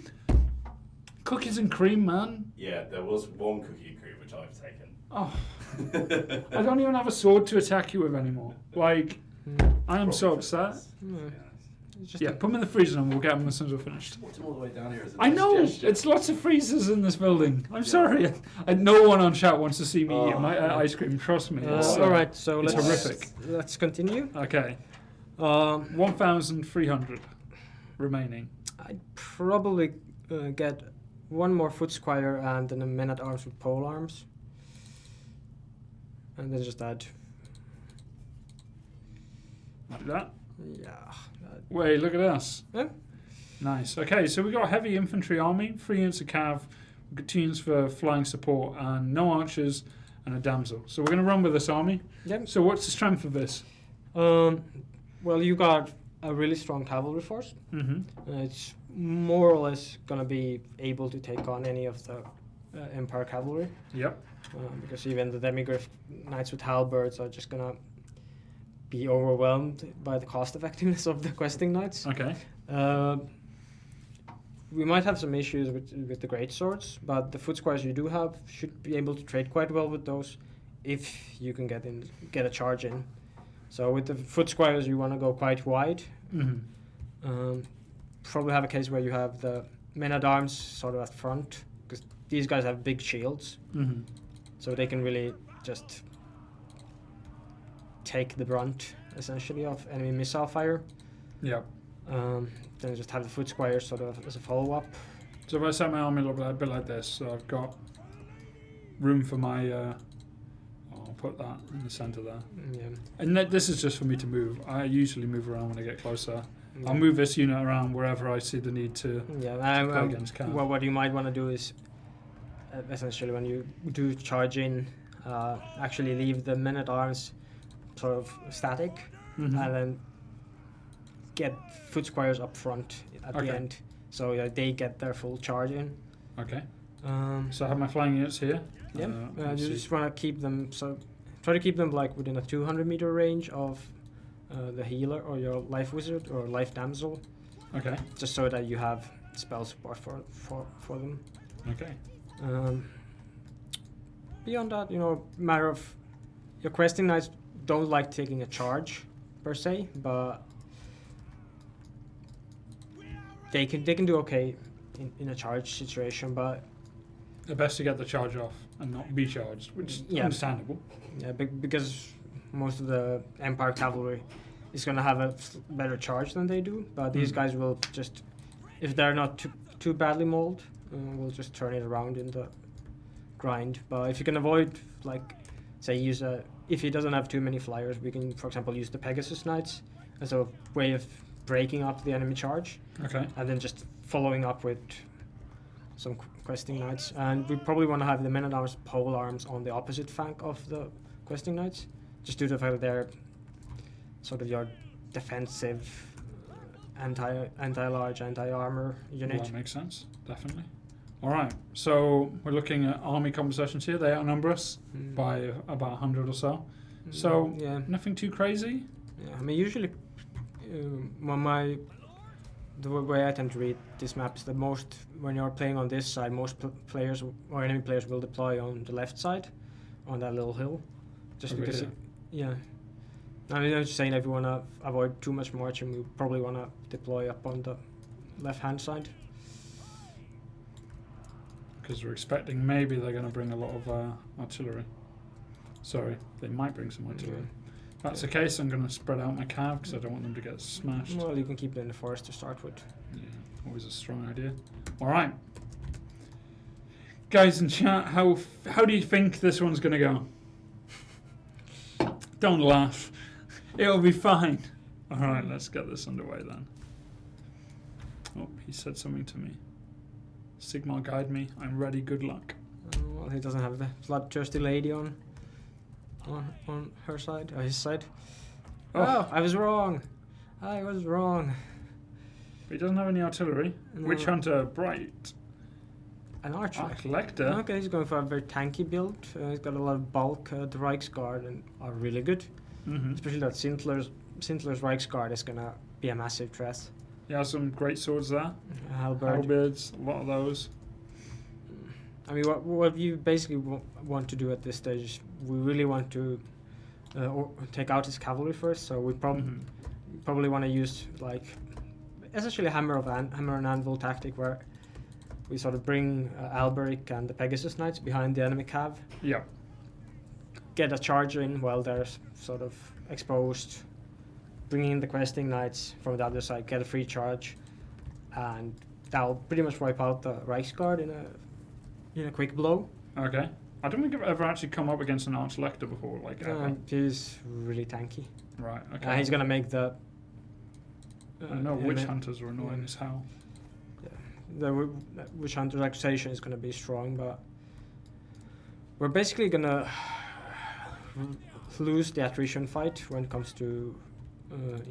Cookies and cream, man. Yeah, there was one cookie and cream which I've taken. Oh, I don't even have a sword to attack you with anymore. Like, I am so Probably upset. for this. Hmm. Yeah. It's just Yeah, put them in the freezer and we'll get them as soon as we're finished. Put them all the way down here as a I know! suggestion. It's lots of freezers in this building. I'm sorry. No one on chat wants to see me eat my ice cream, trust me. all right, so it's horrific. Let's continue. Okay. 1,300 remaining. I'd probably get one more foot squire and then a men at arms with pole arms. And then just add. Like that. Yeah. Wait, look at us. Yeah. Nice. Okay, so we got a heavy infantry army, 3 units of cav, we've got 2 units for flying support, and no archers and a damsel. So we're going to run with this army. Yep. So what's the strength of this? Well, you got a really strong cavalry force. Mm-hmm. It's more or less going to be able to take on any of the Empire cavalry. Yep. Because even the demigriff knights with halberds are just going to be overwhelmed by the cost effectiveness of the questing knights. Okay. We might have some issues with the great swords, but the foot squires you do have should be able to trade quite well with those if you can get a charge in. So with the foot squires you want to go quite wide. Mm-hmm. Probably have a case where you have the men at arms sort of at front, because these guys have big shields, Mm-hmm. so they can really just take the brunt essentially of enemy missile fire. Yep. Then just have the foot squires sort of as a follow-up. So if I set my army a bit like this, so I've got room for my... I'll put that in the centre there. Yeah. And this is just for me to move. I usually move around when I get closer. Yeah. I'll move this unit around wherever I see the need to go against cav. Well, what you might want to do is essentially when you do charge in, actually leave the men at arms sort of static, Mhm. and then get foot squires up front at Okay. the end, so they get their full charge in. Okay. Um, So I have my flying units here. yeah, let's you see. just want to keep them try to keep them like within a 200-meter range of the healer or your life wizard or life damsel, Okay. just so that you have spell support for them. Okay. Beyond that, matter of your questing knights don't like taking a charge per se, but they can do okay in a charge situation. But The best to get the charge off and not be charged, which is Yeah. understandable. yeah, because most of the Empire cavalry is gonna have a better charge than they do. But these Mm. guys will just, if they're not too badly mauled, will just turn it around in the grind. But if you can avoid, like, say, if he doesn't have too many flyers, we can, for example, use the Pegasus Knights as a way of breaking up the enemy charge, Okay. and then just following up with some questing knights. And we probably want to have the men at arms pole arms on the opposite flank of the questing knights, just due to the fact that they're sort of your defensive anti-large, anti-armor Well, unit. that makes sense. Definitely. All right. So we're looking at army compositions here. They outnumber us by about 100 or so. So yeah. nothing too crazy. Yeah, I mean, usually, the way I tend to read this map is that when you're playing on this side, most players or enemy players will deploy on the left side, on that little hill, just Over because. here. Yeah. I mean, I'm just saying if you want to avoid too much marching, we probably want to deploy up on the left-hand side. Because we're expecting maybe they're going to bring a lot of artillery. Sorry, they might bring some artillery. If that's the case, I'm going to spread out my cav because I don't want them to get smashed. Well, you can keep them in the forest to start with. Yeah, always a strong idea. All right, guys in chat, how do you think this one's going to go? Don't laugh. It'll be fine. All right, let's get this underway then. Oh, he said something to me. Sigmar, guide me. I'm ready. Good luck. Well, he doesn't have the bloodthirsty lady on her side, or his side. Oh, I was wrong. I was wrong. But he doesn't have any artillery. No. Witch Hunter, Bright. An archer. Ah, Collector. Okay, he's going for a very tanky build. He's got a lot of bulk. The Reichsguard are really good. Mm-hmm. Especially that Sintler's Reichsguard is gonna be a massive threat. He has some great swords there. Halberd. Halberds, a lot of those. I mean, what you basically want to do at this stage is we really want to take out his cavalry first. So we probably want to use like essentially a hammer and anvil tactic where we sort of bring Alberic and the Pegasus Knights behind the enemy cav, Yeah. get a charge in while they're sort of exposed, bringing in the questing knights from the other side, get a free charge, and that'll pretty much wipe out the Reichsguard in a quick blow. Okay. I don't think I've ever actually come up against an Arch Lector before, like ever. He's really tanky. Right, okay. He's gonna make the. No, Witch Hunters are annoying as hell. The Witch Hunter's accusation is gonna be strong, but we're basically gonna lose the attrition fight when it comes to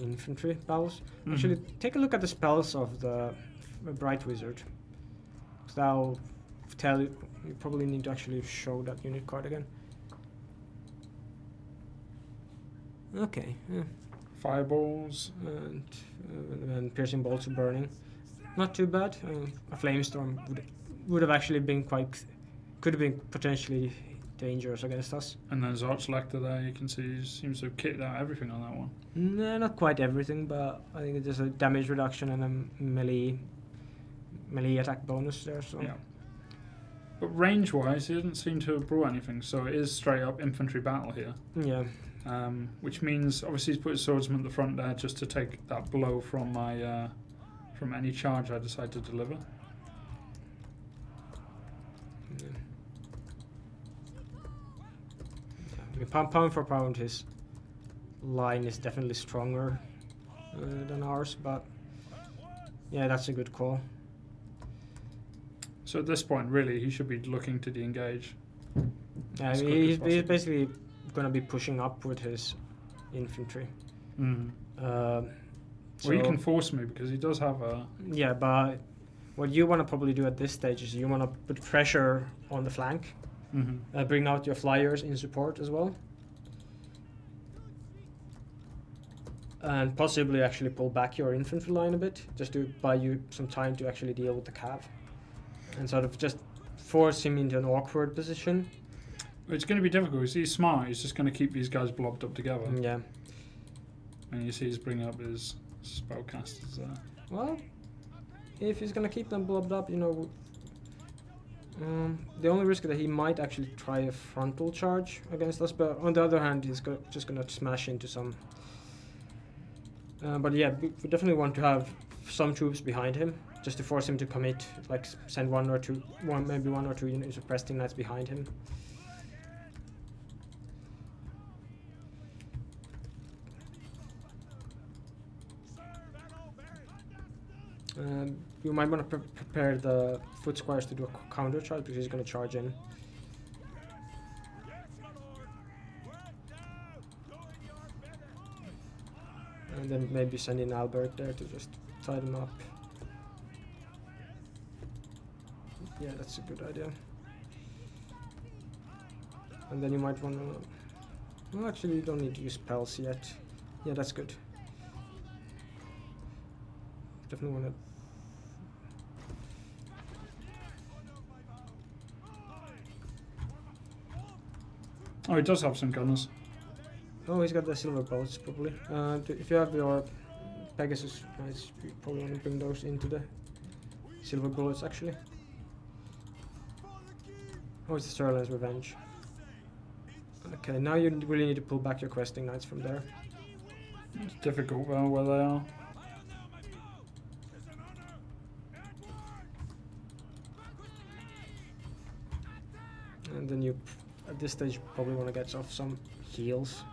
infantry battles. Actually, take a look at the spells of the Bright Wizard. So that'll tell you. You probably need to actually show that unit card again. Okay. Yeah. Fireballs. And piercing bolts of burning. Not too bad. A flamestorm would have actually been could have been potentially dangerous against us. And there's Arch Lector there. You can see he seems to have kitted out everything on that one. No, not quite everything, but I think it's just a damage reduction and a melee attack bonus there. So. Yeah. But range-wise, he doesn't seem to have brought anything, so it is straight-up infantry battle here. Yeah. Which means, obviously, he's put his swordsman at the front there just to take that blow from my from any charge I decide to deliver. Yeah. I mean, pound for pound, his line is definitely stronger than ours, but yeah, that's a good call. So at this point, really, he should be looking to de-engage. Yeah, as quick as he's possible. basically going to be pushing up with his infantry. Well, you can force me because he does have a... Yeah, but what you want to probably do at this stage is you want to put pressure on the flank, bring out your flyers in support as well, and possibly actually pull back your infantry line a bit, just to buy you some time to actually deal with the cav, and sort of just force him into an awkward position. It's going to be difficult because he's smart. He's just going to keep these guys blobbed up together. Yeah. And you see he's bringing up his spellcasters there. Well, if he's gonna keep them blobbed up, you know, the only risk is that he might actually try a frontal charge against us, but on the other hand, he's just gonna smash into some. But yeah, we definitely want to have some troops behind him, just to force him to commit, like send maybe one or two units of Presting Knights behind him. You might want to prepare the foot squires to do a counter charge because he's going to charge in. And then maybe send in Albert there to just tie them up. Yeah, that's a good idea. And then you might want to... Well, actually, you don't need to use spells yet. Yeah, that's good. Definitely want to... Oh, he does have some gunners. Oh, he's got the silver bolts, probably. If you have your Pegasus Knights, you probably want to bring those into the silver bullets, actually. Oh, it's the Sterling's Revenge. Okay, now you really need to pull back your Questing Knights from there. It's difficult though where they are. And then you, at this stage, probably want to get off some heals.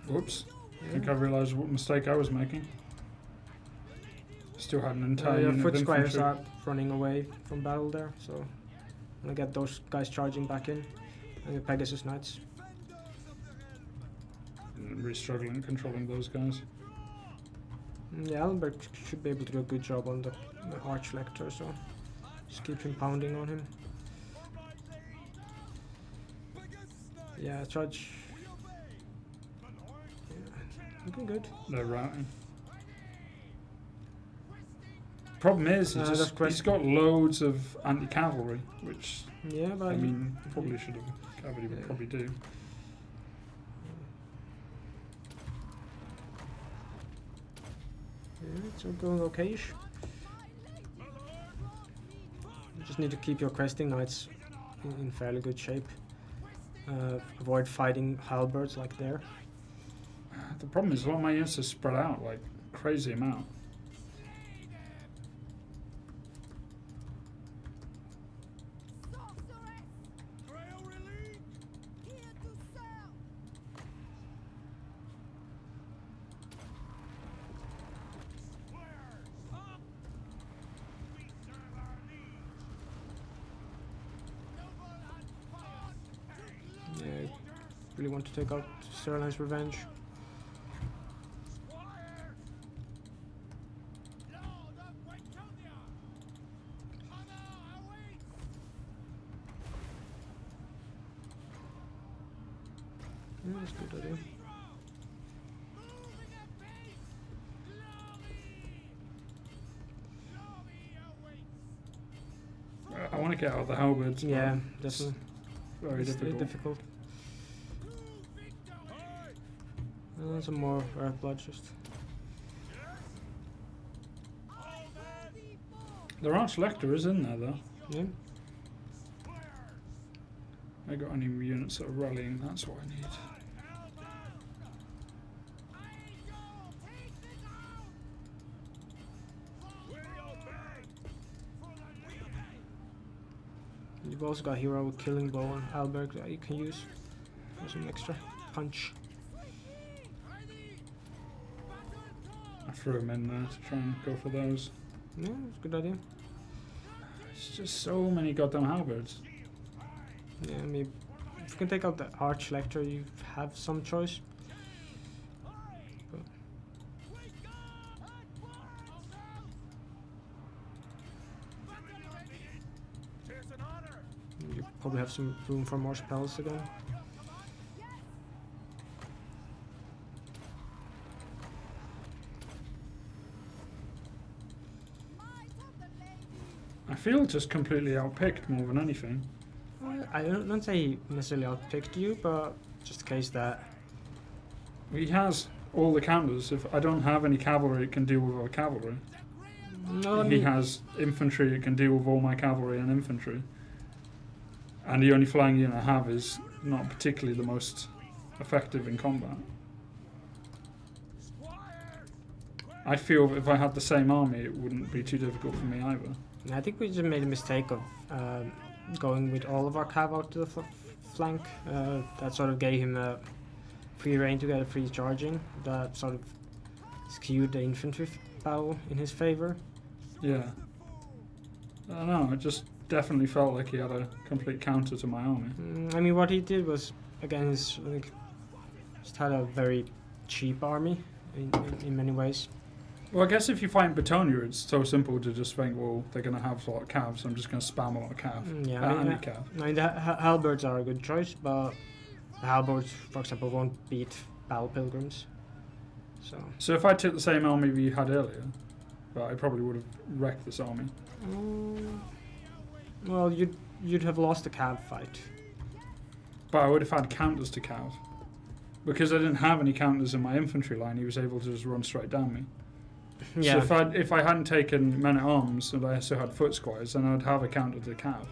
Whoops. I think I realised what mistake I was making. Still had an entire Your unit foot of squires infantry. are running away from battle there, so I'm gonna get those guys charging back in. And your Pegasus Knights. I'm really struggling controlling those guys. Yeah, Albert should be able to do a good job on the Arch Lector, so just keep him pounding on him. Yeah, charge. Yeah, looking good. They're routing. Problem is, he's got loads of anti-cavalry, which Yeah, but I mean, probably should have. Cavalry would probably do. It's going okayish. You just need to keep your questing knights in fairly good shape. Avoid fighting halberds like there. The problem is a lot of my units are spread out like crazy amount. Yeah, really want to take out Sterling's Revenge. Yeah, that's a good idea. I want to get out of the halberds. but Yeah, it's definitely. very It's difficult. Some more Earth Blood just. Their Archlector is in there though. Yeah. I got any units that are rallying, that's what I need. You've also got Hero with Killing Blow and Alberg that you can use for some extra punch. I threw them in there to try and go for those. Yeah, it's a good idea. It's just so many goddamn halberds. Yeah, I mean, if you can take out the Archlector, you have some choice. But you probably have some room for more spells again. I feel just completely outpicked more than anything. I don't say he necessarily outpicked you, but just the case that He has all the counters. If I don't have any cavalry, it can deal with all cavalry. no, I He mean, has infantry, it can deal with all my cavalry and infantry. And the only flying unit I have is not particularly the most effective in combat. I feel that if I had the same army, it wouldn't be too difficult for me either. I think we just made a mistake of going with all of our cav out to the flank. That sort of gave him a free reign to get a free charging. That sort of skewed the infantry battle in his favor. Yeah. I don't know, it just definitely felt like he had a complete counter to my army. I mean, what he did was, again, I think, just had a very cheap army in many ways. Well, I guess if you fight Bretonnia, it's so simple to just think, well, they're going to have a lot of calves, so I'm just going to spam a lot of calves. Yeah, I mean, cav. I mean the halberds are a good choice, but the halberds, for example, won't beat battle pilgrims. So if I took the same army we had earlier, but I probably would have wrecked this army. Well, you'd have lost the cav fight. But I would have had counters to cav. Because I didn't have any counters in my infantry line, he was able to just run straight down me. Yeah. So if I hadn't taken men-at-arms and I also had foot squires, then I'd have a counter to the cav.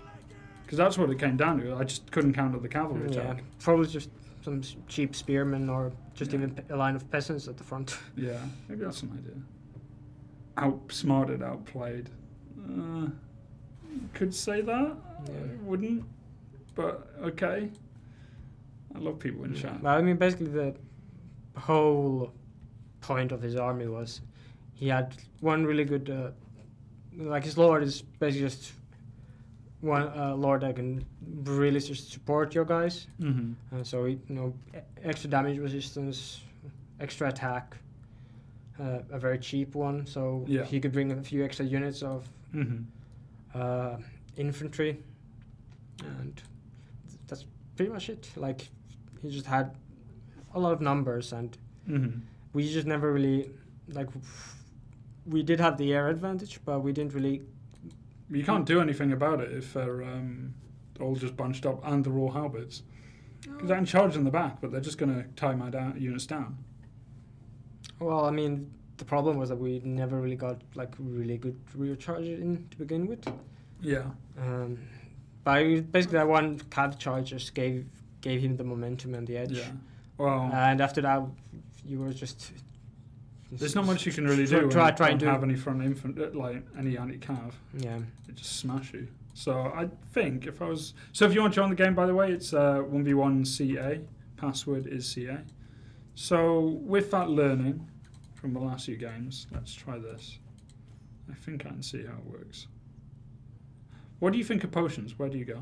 Because that's what it came down to. I just couldn't counter the cavalry attack. Probably just some cheap spearmen or just Yeah. even a line of peasants at the front. Yeah, maybe that's an idea. Outsmarted, outplayed. Could say that. Yeah. I wouldn't. But okay. I love people in chat. But I mean, basically the whole point of his army was he had one really good, like his lord is basically just one lord that can really just support your guys. Mm-hmm. So he, extra damage resistance, extra attack, a very cheap one. So Yeah. he could bring a few extra units of Mm-hmm. infantry, and that's pretty much it. Like he just had a lot of numbers, and Mm-hmm. we just never really we did have the air advantage, but we didn't really. You can't do anything about it if they're all just bunched up and they're all halberds. Because I can charge in the back, but they're just going to tie my units down. Well, I mean, the problem was that we never really got like really good rear charges in to begin with. Yeah. But basically that one cav charge just gave him the momentum and the edge. Yeah. Well, And after that, you were just. there's not much you can really do. Try when you and don't do. have any front infant, like any anti-cav. Yeah. It just smash you. So I think if you want to join the game, by the way, it's 1v1 CA. Password is CA. So with that learning from the last few games, let's try this. I think I can see how it works. What do you think of potions? Where do you go?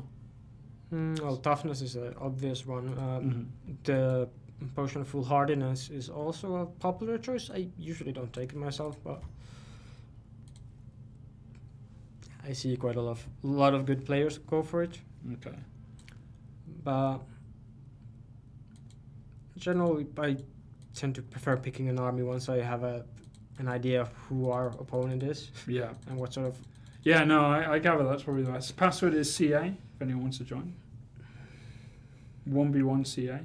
Well, toughness is an obvious one. Mhm. The potion of foolhardiness is also a popular choice. I usually don't take it myself, but I see quite a lot of good players go for it. Okay. But generally, I tend to prefer picking an army once I have an idea of who our opponent is Yeah. and what sort of. Yeah, no, I gather that's probably the best. Password is CA, if anyone wants to join. 1v1 CA.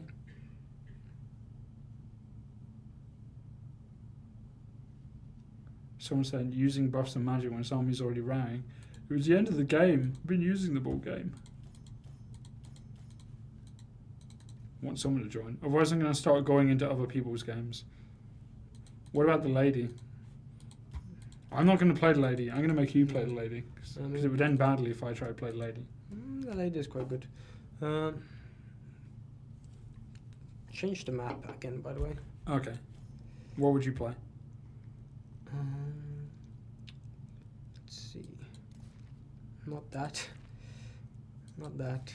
Someone said using buffs and magic when his army's already rang. It was the end of the game. I've been using the ball game. Want someone to join. Otherwise I'm going to start going into other people's games. What about the lady? I'm not going to play the lady. I'm going to make you play the lady. Because it would end badly if I try to play the lady. The lady is quite good. Change the map again, by the way. Okay. What would you play? Let's see. Not that. Not that.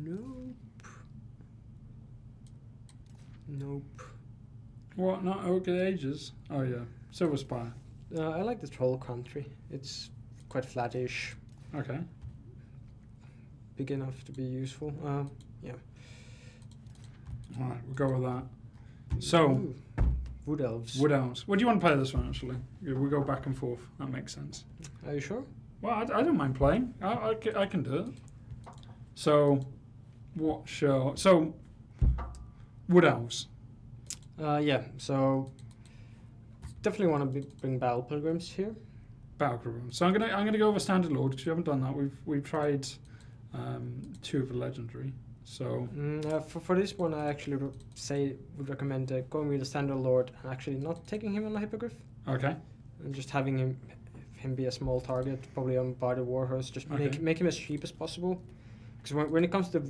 Nope. Nope. What? Not okay ages? Oh yeah. Silver Spire. I like the troll country. It's quite flattish, Okay. big enough to be useful. Yeah. Alright, we'll go with that. So, Ooh, wood elves. Wood Elves. What do you want to play this one actually? Yeah, we'll go back and forth. That makes sense. Are you sure? Well, I don't mind playing. I can do it. So, what show? So, Wood Elves. Yeah. So definitely want to bring battle pilgrims here. Battleground. So I'm gonna go over Standard Lord because we haven't done that. We've tried 2 of the legendary. So For this one, I actually would recommend going with the standard lord and actually not taking him on a hippogriff okay. and just having him be a small target, probably on by the warhorse. Just Okay. make him as cheap as possible. Because when it comes to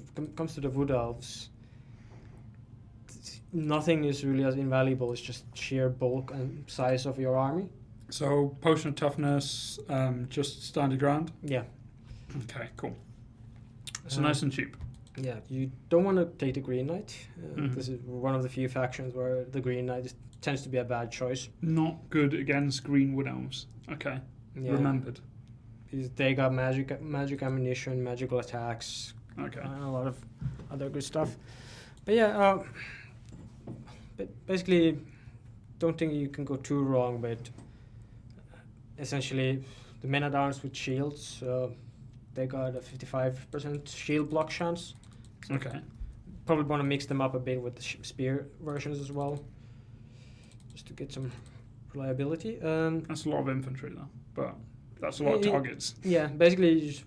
the wood elves, nothing is really as invaluable. It's just sheer bulk and size of your army. So Potion of Toughness, just standard ground. Yeah. Okay, cool. So nice and cheap. Yeah, you don't want to take the Green Knight. Mhm. This is one of the few factions where the Green Knight tends to be a bad choice. Not good against green Wood Elves. Okay, Yeah. remembered. Because they got magic ammunition, magical attacks, Okay. and a lot of other good stuff. But yeah, basically, don't think you can go too wrong with essentially the men at arms with shields. They got a 55% shield block chance. Okay. Probably want to mix them up a bit with the spear versions as well, just to get some reliability. That's a lot of infantry though, but that's a lot of targets. Yeah, basically you just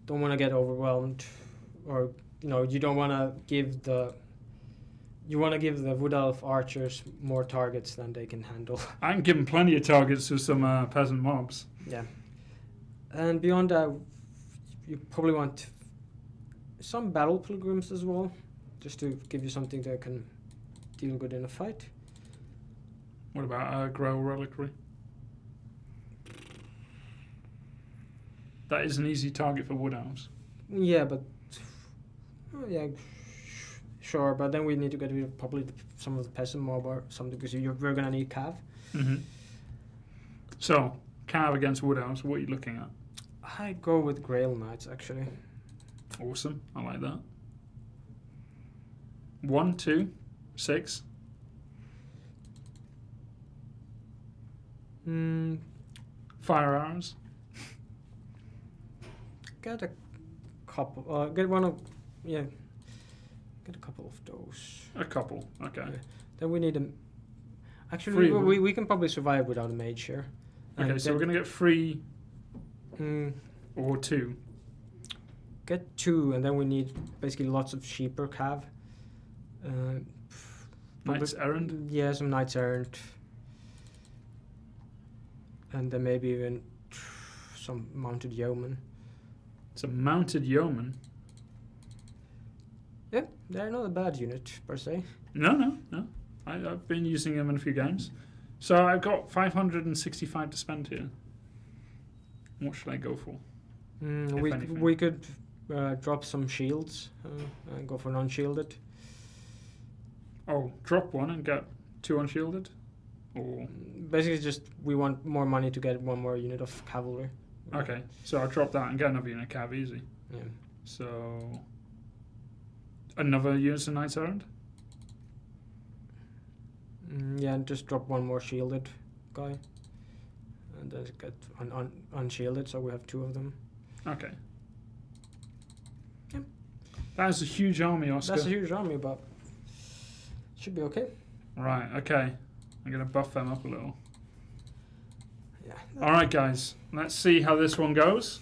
don't want to get overwhelmed, or you don't want to give the. You want to give the wood elf archers more targets than they can handle. I can give them plenty of targets to some peasant mobs. Yeah, and beyond that, you probably want some battle pilgrims as well, just to give you something that can deal good in a fight. What about Grail Reliquary? That is an easy target for Wood Elves. Yeah, but sure. But then we need to get rid of probably some of the peasant mob or something because we're gonna need cav. Mm-hmm. So, Cav against Wood Elves, what are you looking at? I go with Grail Knights actually. Awesome, I like that. 1, 2, 6. Fire arrows. Get a couple. Get one of Get a couple of those. A couple. Okay. Yeah. Then we need a. Actually, Three, we can probably survive without a mage here. Okay, And so we're gonna get 3 mm, or 2. get 2, and then we need basically lots of sheep or cav. Knights errant. Yeah, some knights errant. And then maybe even some mounted yeomen. It's a mounted yeoman. Yeah, they're not a bad unit per se. No. I've been using them in a few games. So I've got 565 to spend here. What should I go for? If anything. We could drop some shields and go for non-shielded. Oh, drop 1 and get 2 unshielded? Or Basically, just we want more money to get 1 more unit of cavalry. okay, so I'll drop that and get another unit cav easy. Yeah. So another unit of knights errant? Yeah, and just drop 1 more shielded guy. And then get unshielded, so we have 2 of them. Okay. Yep. That is a huge army, Oscar. That's a huge army, but should be okay. Right, okay. I'm going to buff them up a little. Yeah. Alright, guys. Let's see how this one goes.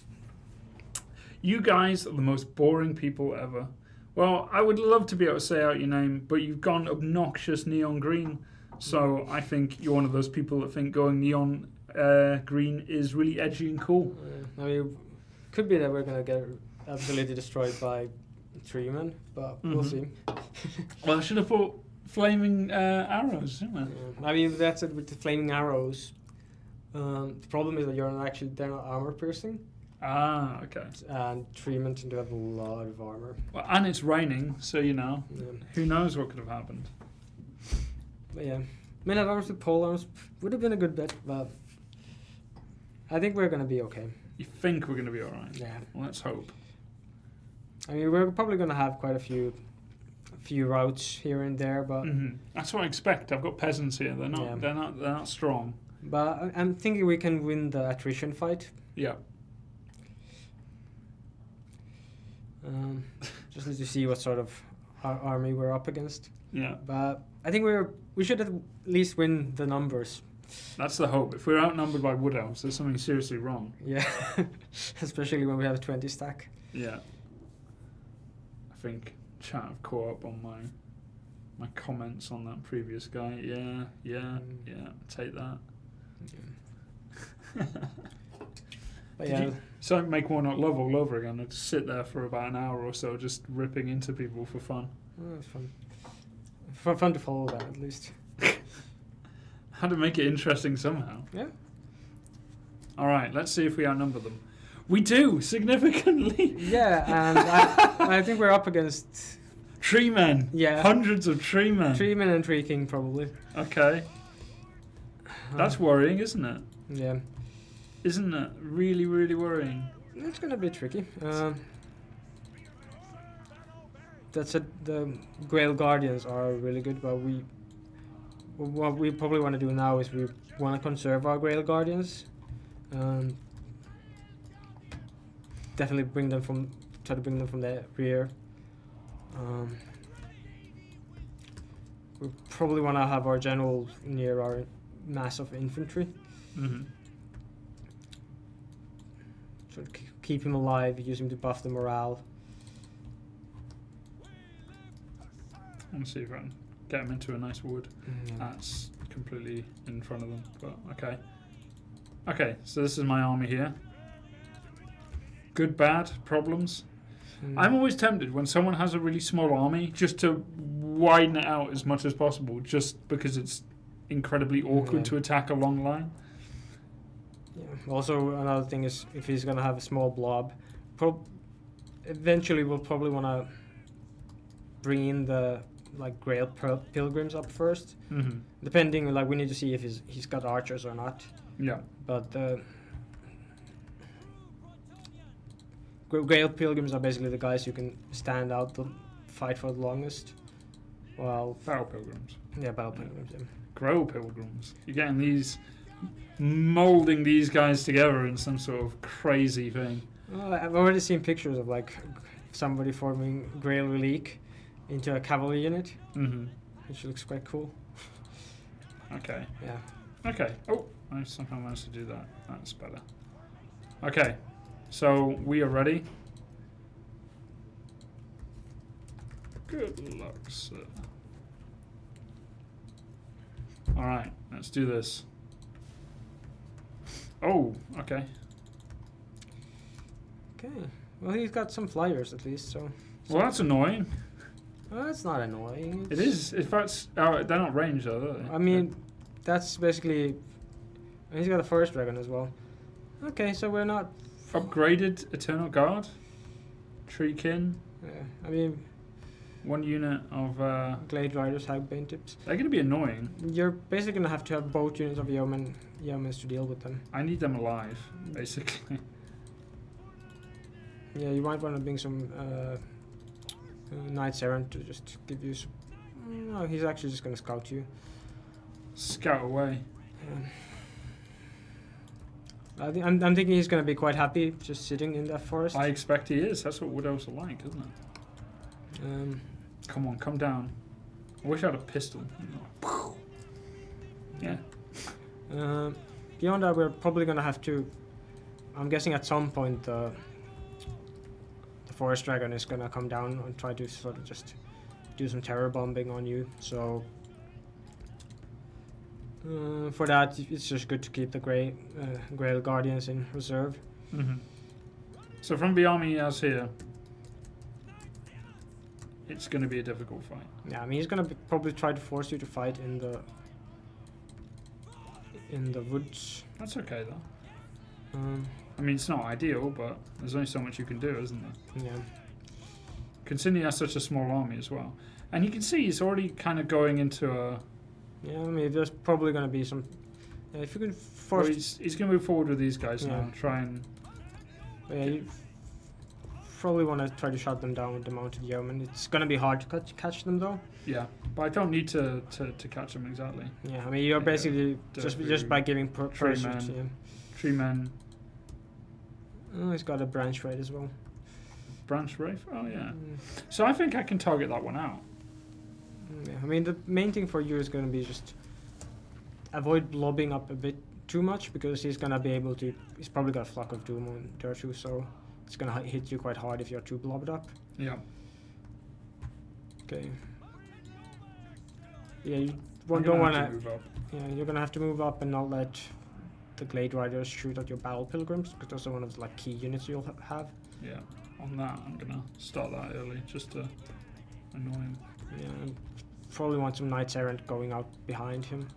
You guys are the most boring people ever. Well, I would love to be able to say out your name, but you've gone obnoxious neon green. So I think you're one of those people that think going neon green is really edgy and cool. I mean, could be that we're gonna get ability destroyed by treemen, but we'll see. Well, I should have put flaming arrows, shouldn't I? I mean, that's it with the flaming arrows. The problem is that they're not armor piercing, Ah, okay. and treemen tend to have a lot of armor. Well, and it's raining, so you know, Yeah. who knows what could have happened. But yeah, men at arms with pole arms would have been a good bet, but I think we're gonna be okay. You think we're going to be alright? Yeah. Well, let's hope. I mean, we're probably gonna have quite a few routes here and there, but That's what I expect. I've got peasants here. They're not. Yeah. They're not strong. I'm thinking we can win the attrition fight. Yeah. Just need to see what sort of army we're up against. Yeah. But I think we should at least win the numbers. That's the hope. If we're outnumbered by wood elves, there's something seriously wrong. Yeah, especially when we have a 20 stack. Yeah. I think chat have caught up on my comments on that previous guy. Yeah. Take that. But Did yeah, you- So make Warnock love all over again. I'd sit there for about an hour or so, just ripping into people for fun. it's fun. Fun to follow that at least. Had to make it interesting somehow. Yeah. All right, let's see if we outnumber them. We do significantly. Yeah, and I think we're up against Tree men. Yeah. Hundreds of tree men. treemen and tree king probably. Okay. That's worrying, isn't it? Yeah. Isn't it? Really, really worrying. It's gonna be tricky. That's it. The Grail Guardians are really good, but what we probably want to do now is we want to conserve our Grail Guardians. Definitely try to bring them from the rear. We probably want to have our general near our mass of infantry. Mm-hmm. So to keep him alive, use him to buff the morale. Let's see if I can get them into a nice wood. That's completely in front of them, but okay. Okay, so this is my army here. Good, bad, problems. I'm always tempted when someone has a really small army just to widen it out as much as possible, just because it's incredibly awkward to attack a long line. Yeah. Also, another thing is if he's gonna have a small blob, eventually we'll probably want to bring in the Grail pilgrims up first. Mm-hmm. Depending, we need to see if he's got archers or not. Yeah. But Grail pilgrims are basically the guys who can stand out the fight for the longest. Well, Battle pilgrims. yeah, battle pilgrims. Yeah. Grow pilgrims. You're getting molding these guys together in some sort of crazy thing. Well, I've already seen pictures of somebody forming Grail Relique, into a cavalry unit, Mm-hmm. which looks quite cool. Okay. Yeah. Okay. Oh, I somehow managed to do that. That's better. Okay. So we are ready. Good luck, sir. All right. Let's do this. Oh. Okay. Okay. Well, he's got some flyers at least, so. Well, that's annoying. Well, that's not annoying. It is. In fact, they're not ranged, though, are they? I mean, that's basically. He's got a forest dragon as well. Okay, so we're not. Upgraded Eternal Guard. Treekin. Yeah, I mean, 1 unit of. Glade Riders, Hagbane tips. They're going to be annoying. You're basically gonna have to have both units of yeomans to deal with them. I need them alive, basically. Yeah, you might want to bring some Knights Errant to just give you some. No, he's actually just gonna scout you. Scout away. I'm thinking he's gonna be quite happy just sitting in that forest. I expect he is. That's what Widows are like, isn't it? Come on, come down. I wish I had a pistol. Yeah. Beyond that, we're probably gonna have to. I'm guessing at some point the forest dragon is gonna come down and try to sort of just do some terror bombing on you. So for that, it's just good to keep the Grail Guardians in reserve. Mm-hmm. So from the army he has here, it's going to be a difficult fight. Yeah, I mean he's gonna probably try to force you to fight in the woods. That's okay, though. Um, I mean, it's not ideal, but there's only so much you can do, isn't there? yeah. Considering he has such a small army as well. And you can see he's already kind of going into a... Yeah, I mean there's probably gonna be some. If you can Well, force. he's going to move forward with these guys now Yeah. and try and... Yeah, you probably want to try to shut them down with the mounted yeoman. It's gonna be hard to catch them though. Yeah, but I don't need to catch him exactly. Yeah, I mean you're Yeah, basically just by giving tree pursuit. men. Yeah. Tree men, Oh, he's got a branch raid as well. branch wraith. Oh yeah. Mm, So I think I can target that one out. yeah, I mean the main thing for you is gonna be just avoid lobbing up a bit too much because he's gonna be able to. He's probably got a flock of doom on there too, so it's gonna hit you quite hard if you're too blobbed up. Yeah. Okay. Yeah, you I'm don't gonna want have to. move up. Yeah, you're gonna have to move up and not let the Glade Riders shoot at your Battle Pilgrims because those are one of the key units you'll have. Yeah. On that, I'm gonna start that early just to annoy him. Yeah, and probably want some Knights Errant going out behind him.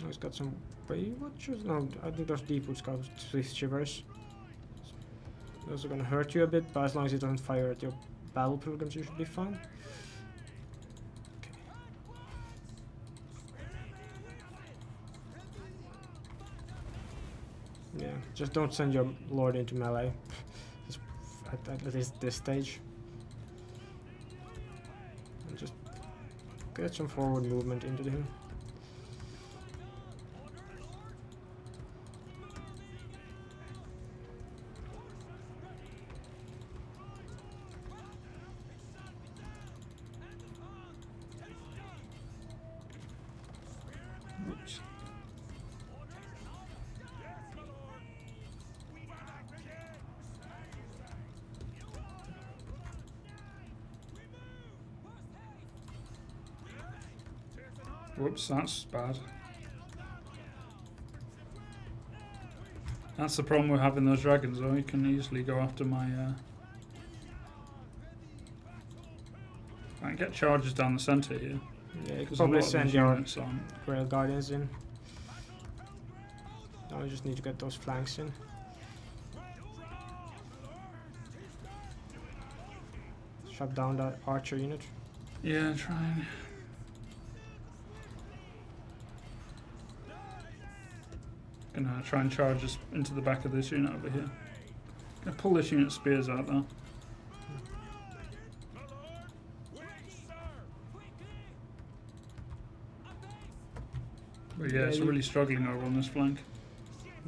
Oh, he's got some Way Watchers? No, I think those Deepwood Scouts, Swift Shivers. Those are gonna hurt you a bit, but as long as it doesn't fire at your Battle Pilgrims, you should be fine. Yeah, just don't send your Lord into melee Just at least this stage. And just get some forward movement into him. Oops. Whoops, that's bad. That's the problem with having those dragons, though. You can easily go after my... I can get charges down the centre here. Yeah, you could There's a probably lot of send these your units on. Grail Guardians in. Now we just need to get those flanks in. Shut down that archer unit. Yeah, trying. Gonna try and charge us into the back of this unit over here. Gonna pull this unit spears out though. But yeah, it's you- really struggling over on this flank.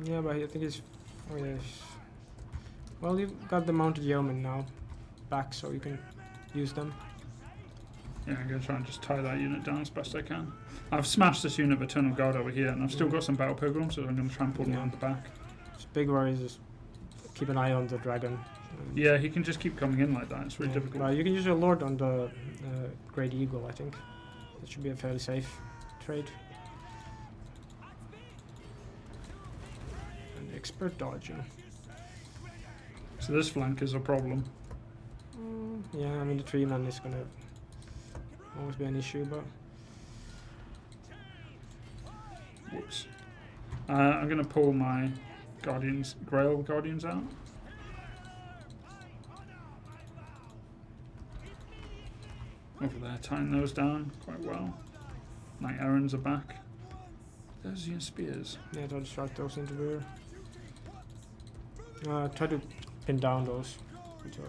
Yeah, but I think he's. Oh yes. Well, you've got the mounted yeomen now back, so you can use them. Yeah, I'm going to try and just tie that unit down as best I can. I've smashed this unit of Eternal Guard over here, and I've still got some Battle Pilgrims, so I'm going to try and pull them Yeah. around the back. His big worry is just keep an eye on the dragon. Yeah, he can just keep coming in like that. It's really difficult. Well, you can use your lord on the Great Eagle, I think. That should be a fairly safe trade. And expert dodging. So this flank is a problem. Yeah, I mean the tree man is gonna always be an issue, but Whoops. I'm going to pull my Grail Guardians out. Over there, tying those down quite well. Knight Errands are back. There's your spears. yeah, don't distract those into rear. Try to pin down those. So,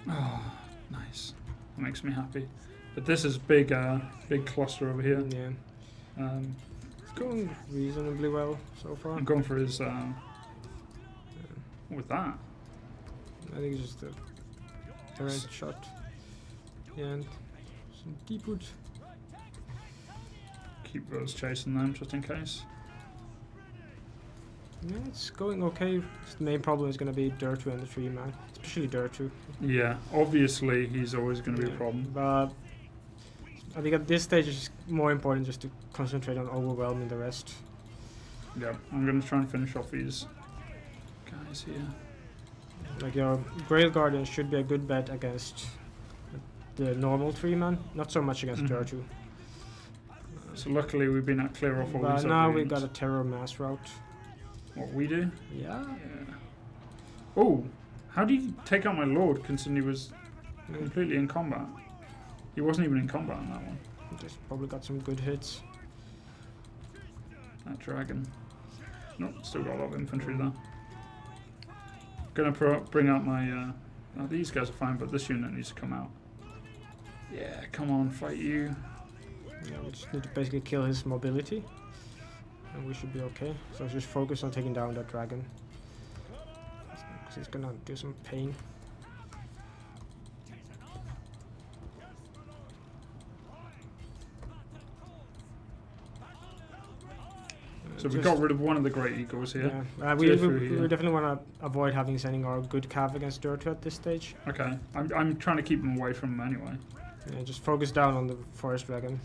Oh, nice. That makes me happy. But this is big cluster over here. yeah, Um, it's going reasonably well so far. I'm going for his. What was that? I think it's just a direct shot. Yeah, and some deep wood. Keep those chasing them just in case. Yeah, it's going okay. The main problem is going to be Dirtu and the tree man, especially Dirtu. Yeah, obviously he's always going to be a Yeah, problem. But I think at this stage it's more important just to concentrate on overwhelming the rest. Yeah, I'm going to try and finish off these guys here. Like your Grail Guardian should be a good bet against the normal tree man, not so much against Mhm. Dirtu. So luckily we've been at clear off all But these now other we got a units. terror mass route. What we do? Yeah. Yeah. Oh, how do you take out my lord considering he was completely in combat? He wasn't even in combat on that one. Just probably got some good hits. That dragon. Nope, still got a lot of infantry there. Gonna bring out my. Oh, these guys are fine, but this unit needs to come out. Yeah, come on, fight you. Yeah, we just need to basically kill his mobility. And we should be okay. So just focus on taking down that dragon. Because he's gonna do some pain. So we got rid of one of the great eagles here. Yeah, Clear through we here. definitely want to avoid sending our good cav against Dirtu at this stage. Okay, I'm trying to keep them away from them anyway. Yeah, just focus down on the forest dragon.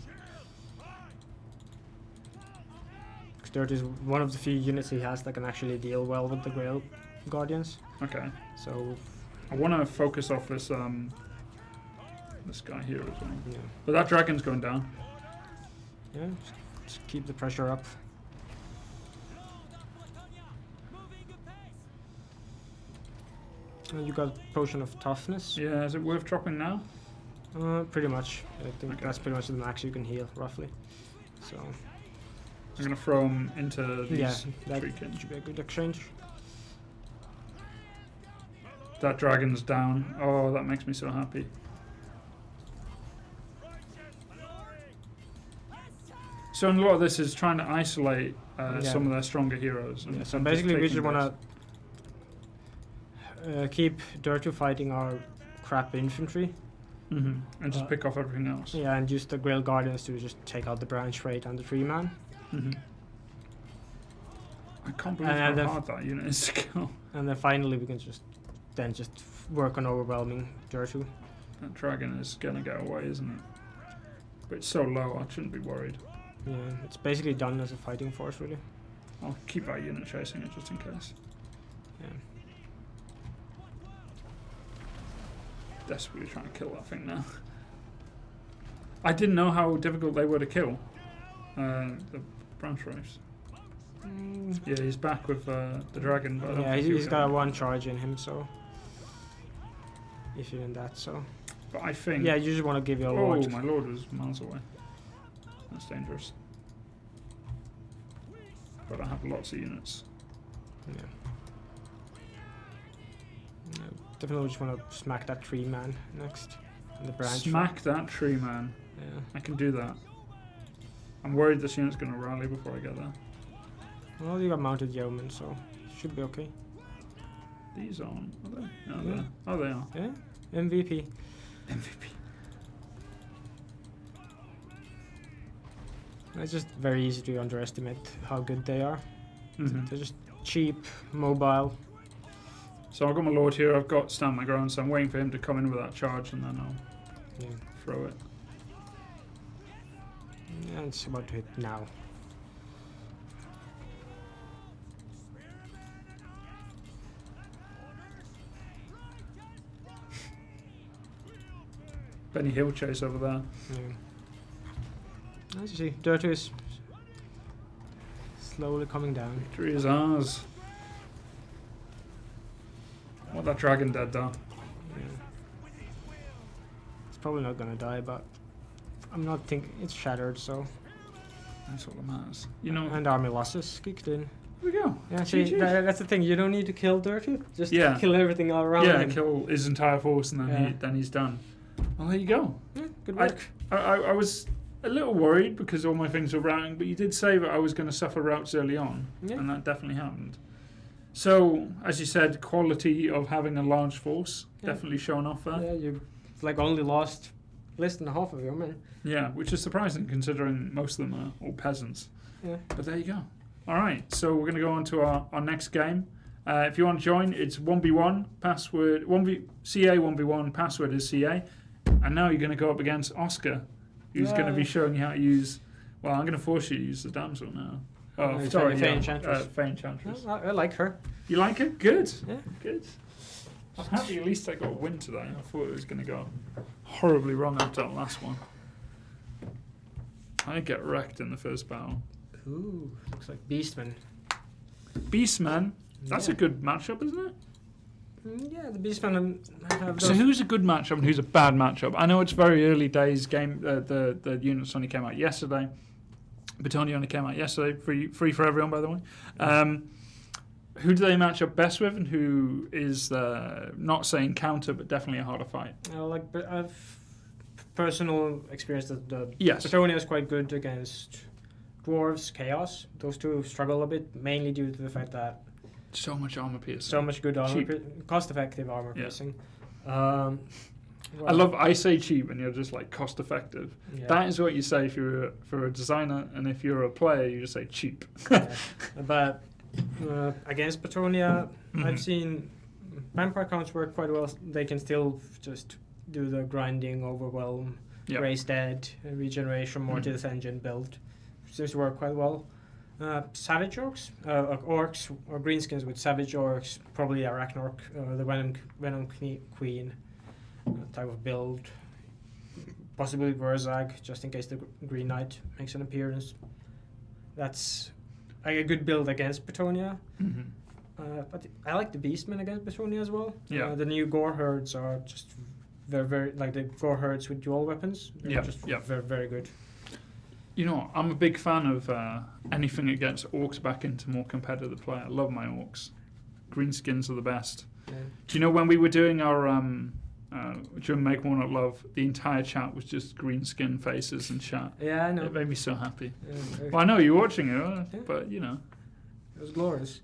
Because Dirtu is one of the few units he has that can actually deal well with the Grail Guardians. Okay, So I want to focus off this this guy here as well. yeah, But that dragon's going down. yeah, just keep the pressure up. And you got Potion of Toughness. Yeah, is it worth dropping now? Pretty much. I think Okay. that's pretty much the max you can heal, roughly. So I'm gonna throw them into these yeah, that beacons. should be a good exchange. That dragon's down. Oh, that makes me so happy. So a lot of this is trying to isolate Yeah. some of their stronger heroes. Yeah, so and basically we taking just want those. to keep Dirtu fighting our crap infantry. And just pick off everything else. Yeah, and use the Grail Guardians to just take out the branch rate and the tree man. I can't believe And how then hard that unit is to kill. And then finally we can just work on overwhelming Dirtu. That dragon is gonna get away, isn't it? But it's so low, I shouldn't be worried. Yeah, it's basically done as a fighting force, really. I'll keep that unit chasing it just in case. Yeah. Desperately trying to kill that thing now. I didn't know how difficult they were to kill. The branch race. Yeah, he's back with the dragon, but I don't Yeah, think he'll he's get got him. one charge in him, so if you're in that, so But I think. yeah, you just want to give your Oh, lord. my lord was miles away. That's dangerous. But I have lots of units. Yeah. Definitely just want to smack that tree man next. On the branch. Smack that tree, man. Yeah. I can do that. I'm worried this unit's going to rally before I get there. Well, you got mounted yeomen, so should be okay. These aren't, are they? No, Yeah. they're- Oh, they are. Yeah. MVP. MVP. It's just very easy to underestimate how good they are. Mhm. They're just cheap, mobile. So I've got my lord here. I've got stand my ground, so I'm waiting for him to come in with that charge, and then I'll Yeah. throw it. Yeah, it's about to hit now. Benny Hill chase over there. Yeah. As you see, Dirty is slowly coming down. Victory is ours. I want that dragon dead though. Yeah. It's probably not gonna die, but I'm not thinking it's shattered, so. That's all that matters. You know, And army losses kicked in. here we go. Yeah, see, GG. that's the thing. You don't need to kill Dirty. Just Yeah. kill everything all around Yeah, him. kill his entire force, and then Yeah. then he's done. Well, there you go. Yeah, good I- work. I was a little worried because all my things were routing, but you did say that I was going to suffer routes early on, Yeah. and that definitely happened. So, as you said, quality of having a large force Yeah. definitely shown off there. Yeah, you like only lost less than half of your men. Yeah, which is surprising considering most of them are all peasants. Yeah. But there you go. All right, so we're going to go on to our next game. If you want to join, it's 1v1, password, CA 1v1, password is CA. And now you're going to go up against Oscar, who's going to be showing you how to use, well, I'm going to force you to use the damsel now. Oh, sorry, Fey yeah, Enchantress. Fey Enchantress. I like her. You like it? Good. Yeah. Good. I'm happy at least I got a win today. I thought it was going to go horribly wrong after that last one. I get wrecked in the first battle. Ooh, looks like Beastman. Beastman, that's Yeah. a good matchup, isn't it? Yeah, the Beastmen have So those. who's a good matchup and who's a bad matchup? I know it's very early days. Game the units only came out yesterday. Bretonnia only came out yesterday. Free for everyone, by the way. Who do they match up best with, and who is not saying counter, but definitely a harder fight? I've personal experience that the Yes. Bretonnia is quite good against dwarves, chaos. Those two struggle a bit, mainly due to the fact that So much armor piercing. so much good armor, Cheap. cost-effective armor Yeah. piercing. I say cheap, and you're just like cost effective. Yeah. That is what you say if you're for a designer, and if you're a player, you just say cheap. Yeah. But against Bretonnia, Mhm. I've seen vampire counts work quite well. They can still just do the grinding, overwhelm, Yep. raise dead, regeneration, more to Mhm. this engine build. Seems to work quite well. Savage orcs, orcs or greenskins with savage orcs, probably Arachnorc, the Venom Queen type of build. Possibly Verzag, just in case the Green Knight makes an appearance. That's a good build against Bretonnia. Mhm. But I like the Beastmen against Bretonnia as well. Yeah. The new Gore herds are just very like the Gore herds with dual weapons. They're Yeah, just yeah. very good. You know what? I'm a big fan of anything that gets orcs back into more competitive play. I love my orcs. Greenskins are the best. Yeah. Do you know when we were doing our during Make One Not Love, the entire chat was just green skin faces and chat. Yeah, I know. It made me so happy. Yeah, Well, I know you're watching it, Yeah. but you know. it was glorious.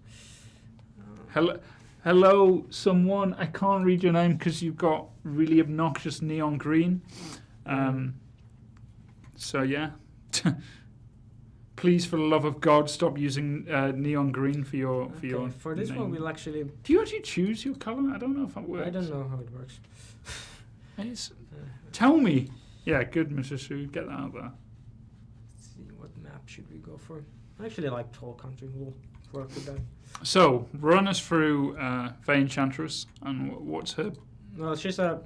Hello, someone. I can't read your name because you've got really obnoxious neon green. So yeah. Please, for the love of God, stop using neon green for your For this name. one, we'll actually. Do you actually choose your color? I don't know if that works. I don't know how it works. It's- tell me. Yeah, good, Mrs. Sue. Get that out there. Let's see, what map should we go for? I actually like Tall Country. We'll work with that. So, run us through Fey Enchantress and what's her. Well, she's a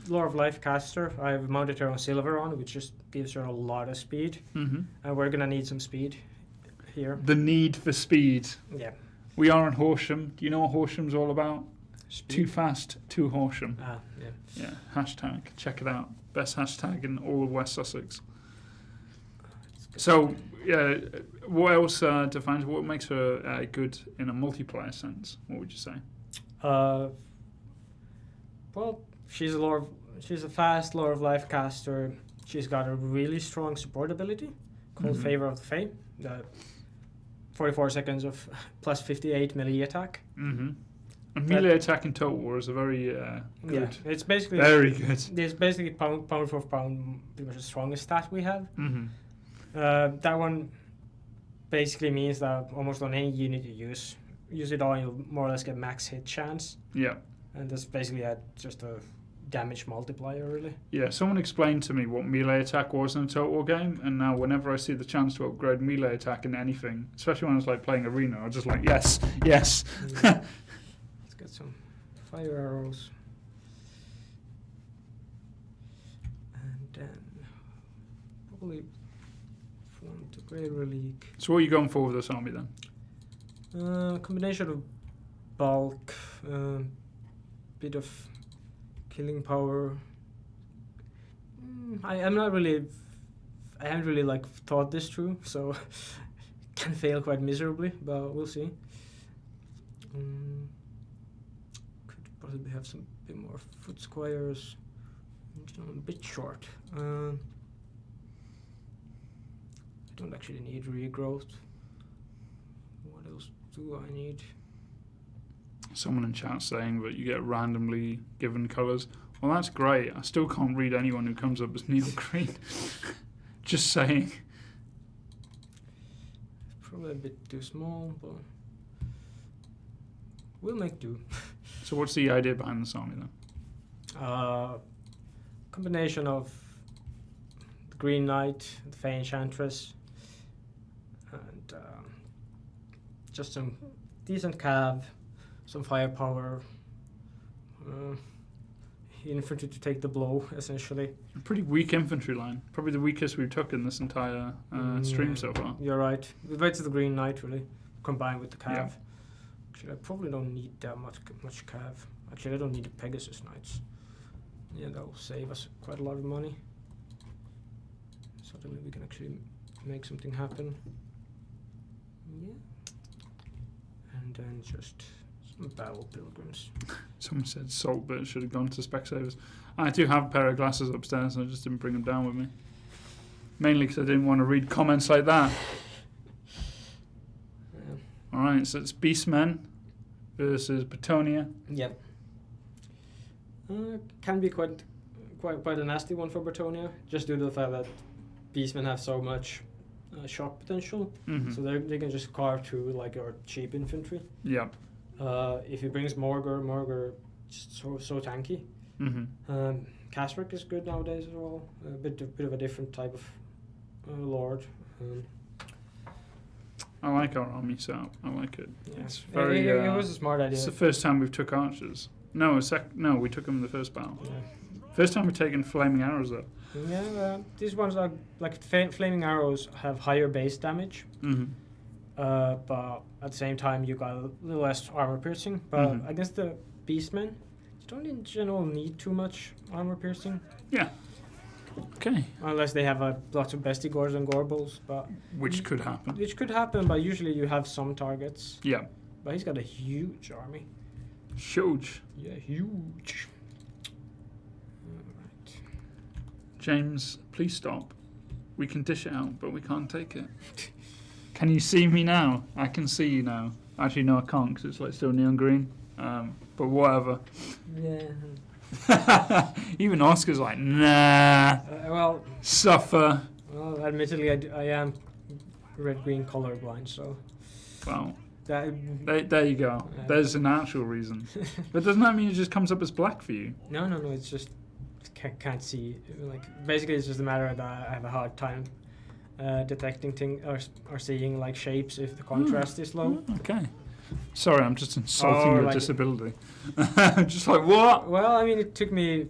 Lore of Life caster. I've mounted her on Silveron, which just gives her a lot of speed. Mhm. And we're gonna need some speed here. The need for speed. Yeah. We are in Horsham. Do you know what Horsham's all about? Speed. Too fast, too Horsham. Ah, yeah. Yeah, hashtag. Check it out. Best hashtag in all of West Sussex. So, what else defines what makes her good in a multiplayer sense? What would you say? Well, she's a fast Lore of Life caster. She's got a really strong support ability called Favor of the Fae. 44 seconds of plus 58 melee attack. Mm-hmm. And melee attack in Total War is a very good. Yeah, it's basically Very good. It's basically pound for pound, pretty much the strongest stat we have. Mm-hmm. That one basically means that almost on any unit you use it on, you'll more or less get max hit chance. Yeah. And that's basically just a damage multiplier, really. Yeah, someone explained to me what melee attack was in a Total War game, and now whenever I see the chance to upgrade melee attack in anything, especially when I was like playing Arena, I'm just like, yes. Yeah. Let's get some fire arrows. And then probably form to Grey Relic. So what are you going for with this army then? Combination of bulk, bit of killing power. I haven't really like thought this through, so can fail quite miserably, but we'll see. Could possibly have some bit more foot squires. A bit short. I don't actually need regrowth. What else do I need? Someone in chat saying that you get randomly given colours. Well, that's great. I still can't read anyone who comes up as neon green. Just saying. Probably a bit too small, but we'll make do. So what's the idea behind this army then? Combination of the Green Knight, the Fey Enchantress, and just some decent cav, some firepower, infantry to take the blow, essentially. A pretty weak infantry line. Probably the weakest we've took in this entire stream so far. You're right. It's the Green Knight, really, combined with the cav. Yeah. Actually, I probably don't need that much cav. Actually, I don't need the Pegasus Knights. Yeah, that will save us quite a lot of money. Suddenly we can actually make something happen. Yeah. And then just some Battle Pilgrims. Someone said Salt Bit should have gone to Specsavers. I do have a pair of glasses upstairs and I just didn't bring them down with me. Mainly because I didn't want to read comments like that. Yeah. Alright, so it's Beastmen versus Bretonnia. Yep. Can be quite a nasty one for Bretonnia, just due to the fact that Beastmen have so much shock potential, so they can just carve through like your cheap infantry. Yeah. If he brings Morgur, just so tanky. Kasric is good nowadays as well. A bit of a different type of lord. I like our army setup. I like it. Yeah. It's very. It was a smart idea. It's the first time we've took archers. No, we took them in the first battle. Yeah. First time we've taken flaming arrows though. Yeah, these ones are like flaming arrows have higher base damage, but at the same time you got a little less armor piercing. But against the Beastmen, you don't in general need too much armor piercing. Yeah. Okay. Unless they have lots of Bestigors and Gorbles, but Which could happen. But usually you have some targets. Yeah. But he's got a huge army. Huge. Yeah, huge. Alright. James, please stop. We can dish it out, but we can't take it. Can you see me now? I can see you now. Actually, no, I can't because it's like still neon green. But whatever. Yeah. Even Oscar's like, nah. Well, Suffer. Well, admittedly, I am red-green colorblind, so. Well, that. there you go. There's an actual reason. But doesn't that mean it just comes up as black for you? No. It's just can't see. Like basically, it's just a matter that I have a hard time detecting things or seeing like shapes if the contrast is low. Okay. Sorry, I'm just insulting your like disability. Just like what? Well, I mean, it took me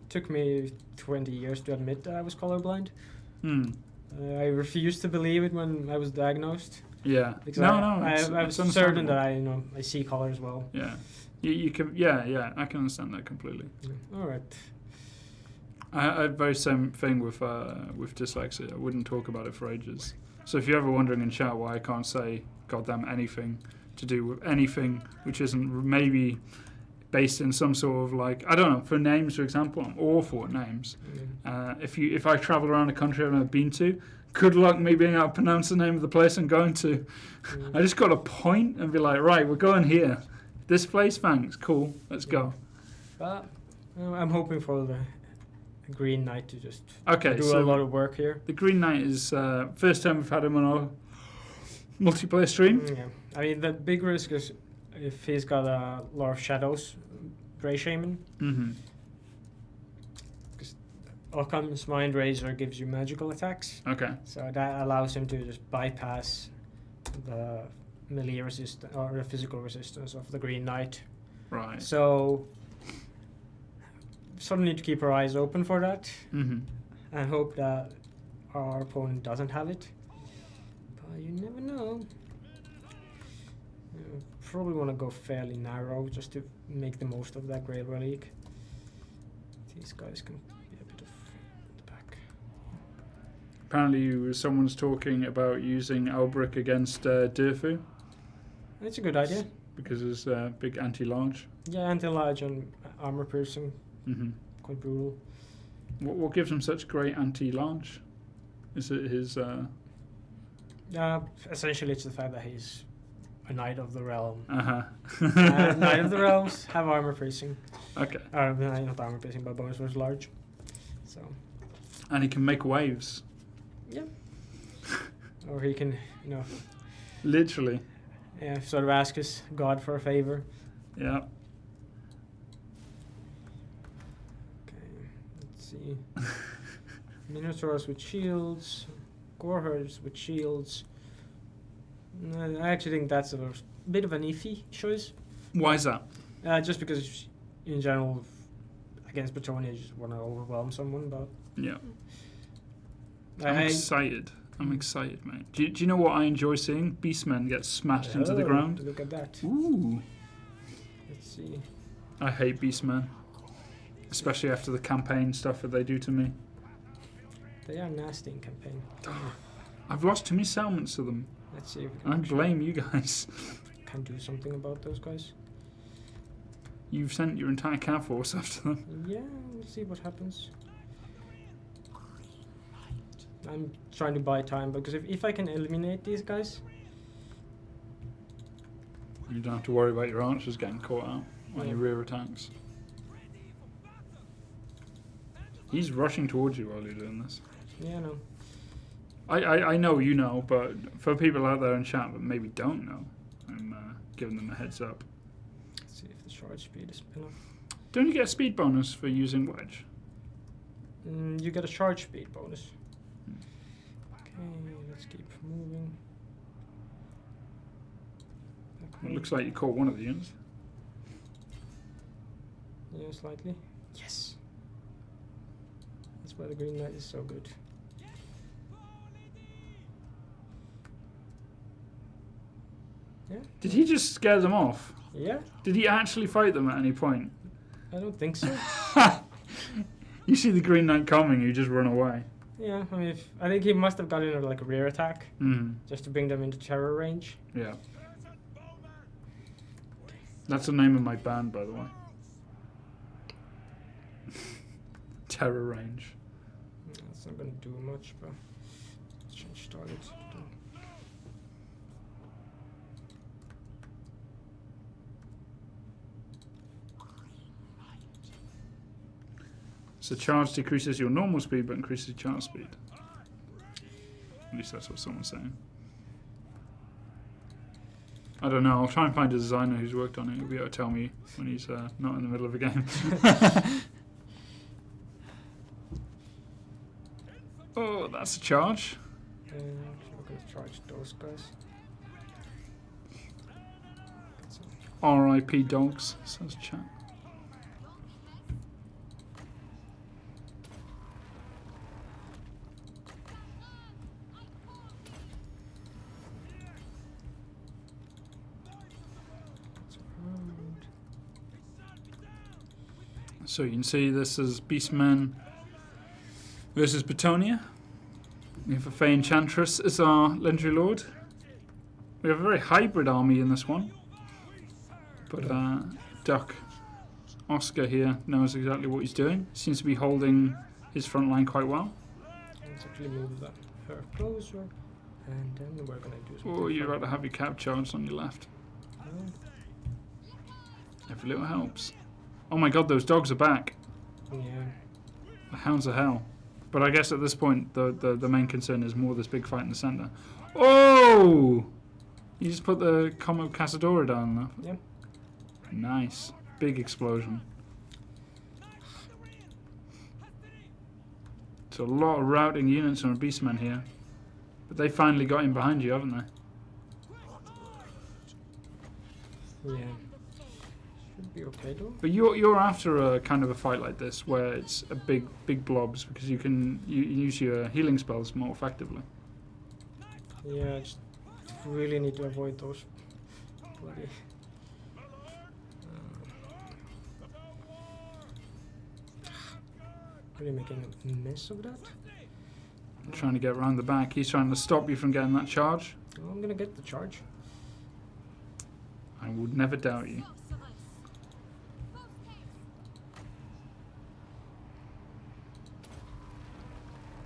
20 years to admit that I was colorblind. I refused to believe it when I was diagnosed. Yeah. Because I was certain that I see colors well. Yeah. You can. Yeah. I can understand that completely. Yeah. All right. I had the very same thing with dyslexia. I wouldn't talk about it for ages. So if you're ever wondering in chat why I can't say goddamn anything to do with anything which isn't maybe based in some sort of like, I don't know, for names, for example, I'm awful at names. If I travel around a country I've never been to, good luck me being able to pronounce the name of the place I'm going to. I just got to point and be like, right, we're going here. This place, thanks, cool, let's go. But I'm hoping for the Green Knight to just Okay, do so a lot of work here. the Green Knight is first time we've had him on our multiplayer stream. Yeah, I mean the big risk is if he's got a lot of shadows, Grey Shaman. Mm-hmm. Occam's Mind Razor gives you magical attacks, Okay. so that allows him to just bypass the melee resistance or the physical resistance of the Green Knight. Right. So sort of need to keep our eyes open for that Mm-hmm. and hope that our opponent doesn't have it. But you never know. You probably want to go fairly narrow just to make the most of that Grey Relic. These guys can be a bit of the back. Apparently, someone's talking about using Albric against Durfu It's a good idea. because it's big anti-large. Yeah, anti-large and armor piercing, Mm-hmm. quite brutal. What gives him such great anti-large? Is it his? Essentially, it's the fact that he's a Knight of the Realm. Uh-huh. Knight of the Realms have armor piercing. Okay. Not armor piercing, but bonus was large. So, And he can make waves. yeah. Or he can, Literally. sort of ask his god for a favor. Yeah. Okay, let's see. Minotaurs with shields, Gorehers with shields. I actually think that's a bit of an iffy choice. Why is that? Just because, in general, against Bretonnia, you just want to overwhelm someone. But Yeah. I'm excited. I'm excited, mate. Do you know what I enjoy seeing? Beastmen get smashed into the ground. Look at that. Ooh. Let's see. I hate Beastmen. Especially after the campaign stuff that they do to me. They are nasty in campaign. I've lost too many settlements to them. Let's see if we can, I blame you guys. can do something about those guys. You've sent your entire cav force after them. Yeah, we'll see what happens. I'm trying to buy time because if I can eliminate these guys, You don't have to worry about your archers getting caught out on Yeah. your rear attacks. He's rushing towards you while you're doing this. yeah, no. I know you know, but for people out there in chat that maybe don't know, I'm giving them a heads up. Let's see if the charge speed is enough. Don't you get a speed bonus for using Wedge? You get a charge speed bonus. Okay, let's keep moving. It looks like you caught one of the units. Yeah, slightly. Yes. That's why the Green Knight is so good. Yeah. Did he just scare them off? Yeah. Did he actually fight them at any point? I don't think so. You see the Green Knight coming, you just run away. Yeah, I mean, I think he must have gotten like a rear attack Mm. just to bring them into terror range. Yeah. That's the name of my band, by the way. Terror Range. That's not going to do much, but let's change targets. So charge decreases your normal speed but increases your charge speed. At least that's what someone's saying. I don't know. I'll try and find a designer who's worked on it. He'll be able to tell me when he's not in the middle of a game. Oh, that's a charge. So we're going to charge those guys. R.I.P. dogs, says chat. So you can see this is Beastmen versus Bretonnia. We have a Fey Enchantress as our legendary lord. We have a very hybrid army in this one. But Duck Oscar here knows exactly what he's doing. Seems to be holding his front line quite well. Let's actually move that her closer, and then we're gonna do something. Oh, you're fun. about to have your cab charged on your left. Every little helps. Oh my god, those dogs are back. Yeah. The hounds of hell. But I guess at this point, the main concern is more this big fight in the centre. Oh! You just put the Como Cazadora down there. Yeah. Nice. Big explosion. So a lot of routing units on a Beastman here. But they finally got in behind you, haven't they? Yeah. Should be okay though. But you're after a kind of a fight like this where it's a big blobs because you can use your healing spells more effectively. Yeah, I just really need to avoid those bloody. Really making a mess of that. Trying to get around the back. He's trying to stop you from getting that charge. Oh, I'm gonna get the charge. I would never doubt you.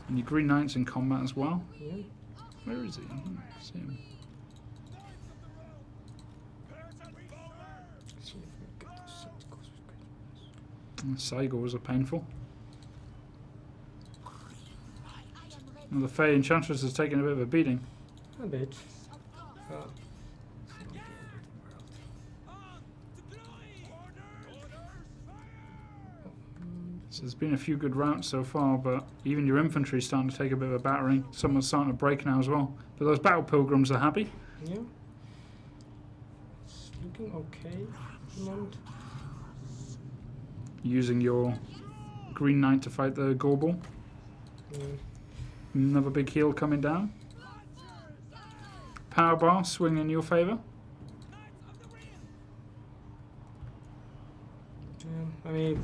And your Green Knight's in combat as well. Yeah. Where is he? I don't see him. See if we get those tentacles with great. Saigors are painful. Well, the Fey Enchantress has taken a bit of a beating. A bit. It's not the end of the world. So there's been a few good routes so far, but even your infantry is starting to take a bit of a battering. Someone's starting to break now as well. But those battle pilgrims are happy. Yeah. It's looking okay at the moment. Using your Green Knight to fight the Gorbel. Yeah. Another big heal coming down. Power bar swing in your favour. I mean,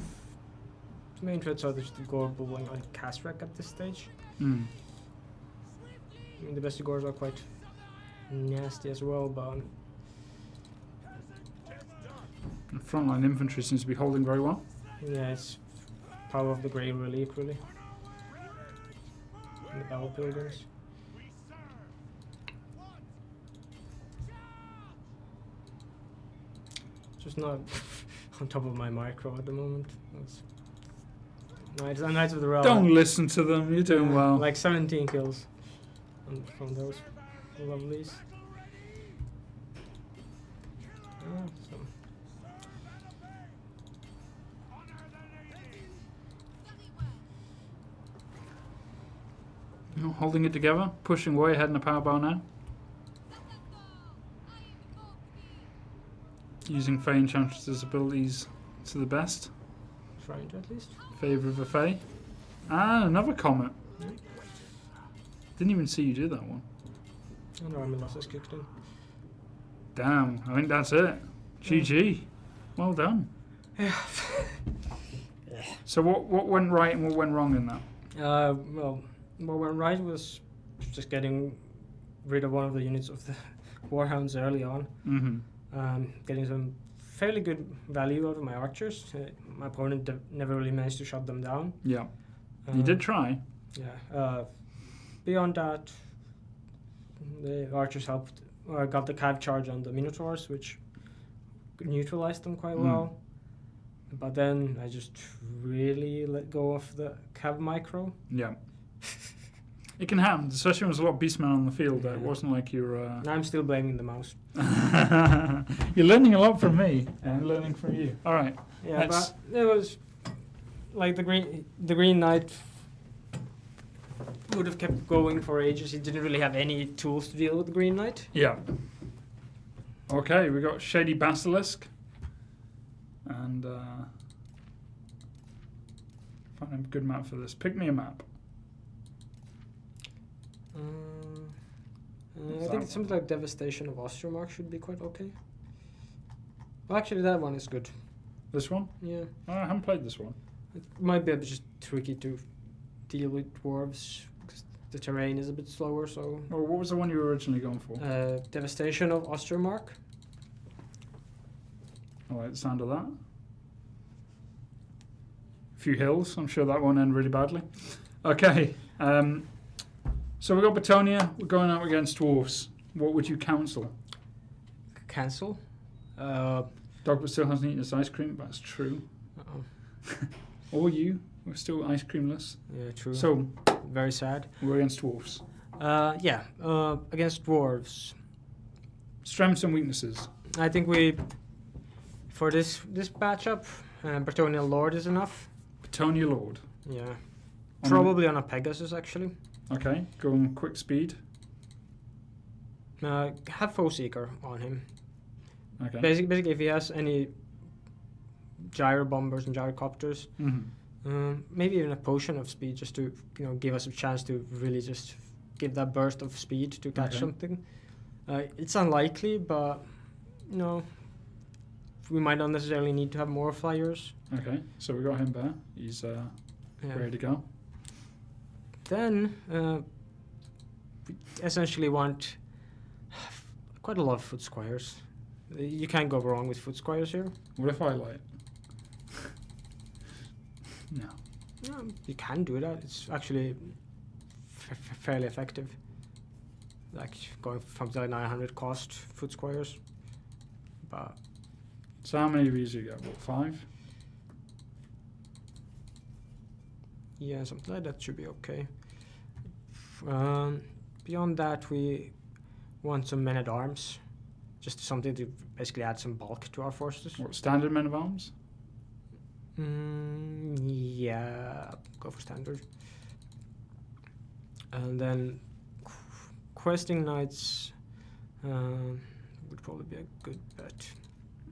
the main threats are just the Gorbel and Casrek at this stage. Mm. I mean, the Vestigors are quite nasty as well, but The frontline infantry seems to be holding very well. yeah, it's power of the Grey really equally. And the Battle Pilgrims. Just not on top of my micro at the moment. Knights of the Realm. Don't listen to them, you're doing well. Like 17 kills from those lovelies. So. You're holding it together, pushing way ahead in the power bar now. Using Fey Enchantress's abilities to the best. Trying to at least. Favour of a Fey. Ah, another comet. Yeah. Didn't even see you do that one. And army losses kicked in. Damn, I think that's it. GG. Well done. Yeah. So what went right and what went wrong in that? Well, what went right was just getting rid of one of the units of the Warhounds early on. Mm-hmm. Getting some fairly good value out of my archers. My opponent never really managed to shut them down. Yeah. You did try. Yeah. Beyond that, the archers helped. I got the cav charge on the Minotaurs, which neutralized them quite well. But then I just really let go of the cav micro. Yeah. It can happen, especially when there's a lot of beastmen on the field. It wasn't like you're... I'm still blaming the mouse. You're learning a lot from me, and I'm learning from you. All right. Yeah, but it was like the Green Knight would have kept going for ages. He didn't really have any tools to deal with the Green Knight. Yeah. Okay, we got Shady Basilisk. And find a good map for this. Pick me a map. I think it's something like Devastation of Ostermark should be quite okay. Well, actually, that one is good. This one? Yeah. I haven't played this one. It might be a bit just tricky to deal with dwarves because the terrain is a bit slower. So. Oh, what was the one you were originally going for? Devastation of Ostermark. I like the sound of that. few hills. I'm sure that won't end really badly. Okay. So we've got Bretonnia. We're going out against dwarfs. What would you counsel? Cancel. Dogbert still hasn't eaten his ice cream. That's true. Or you. We're still ice creamless. Yeah, true. So very sad. we're against dwarfs. Against dwarves. Strengths and weaknesses. I think for this matchup, Bretonnia Lord is enough. Bretonnia Lord. Yeah. On Probably on a Pegasus, actually. Okay. Going quick speed. Have Foe Seeker on him. Okay. Basically, if he has any gyro bombers and gyrocopters, maybe even a potion of speed, just to give us a chance to really just give that burst of speed to catch something. It's unlikely, but we might not necessarily need to have more flyers. Okay. So we got him there. He's ready to go. Then we essentially want quite a lot of foot squires. You can't go wrong with foot squires here. What if I light? No. You can do that. It's actually fairly effective. Like going from the 900 cost foot squires. But So how many of these do you get? What, 5? yeah, something like that should be okay. Beyond that, we want some men at arms. Just something to basically add some bulk to our forces. What, standard men of arms? Yeah, go for standard. And then questing knights would probably be a good bet.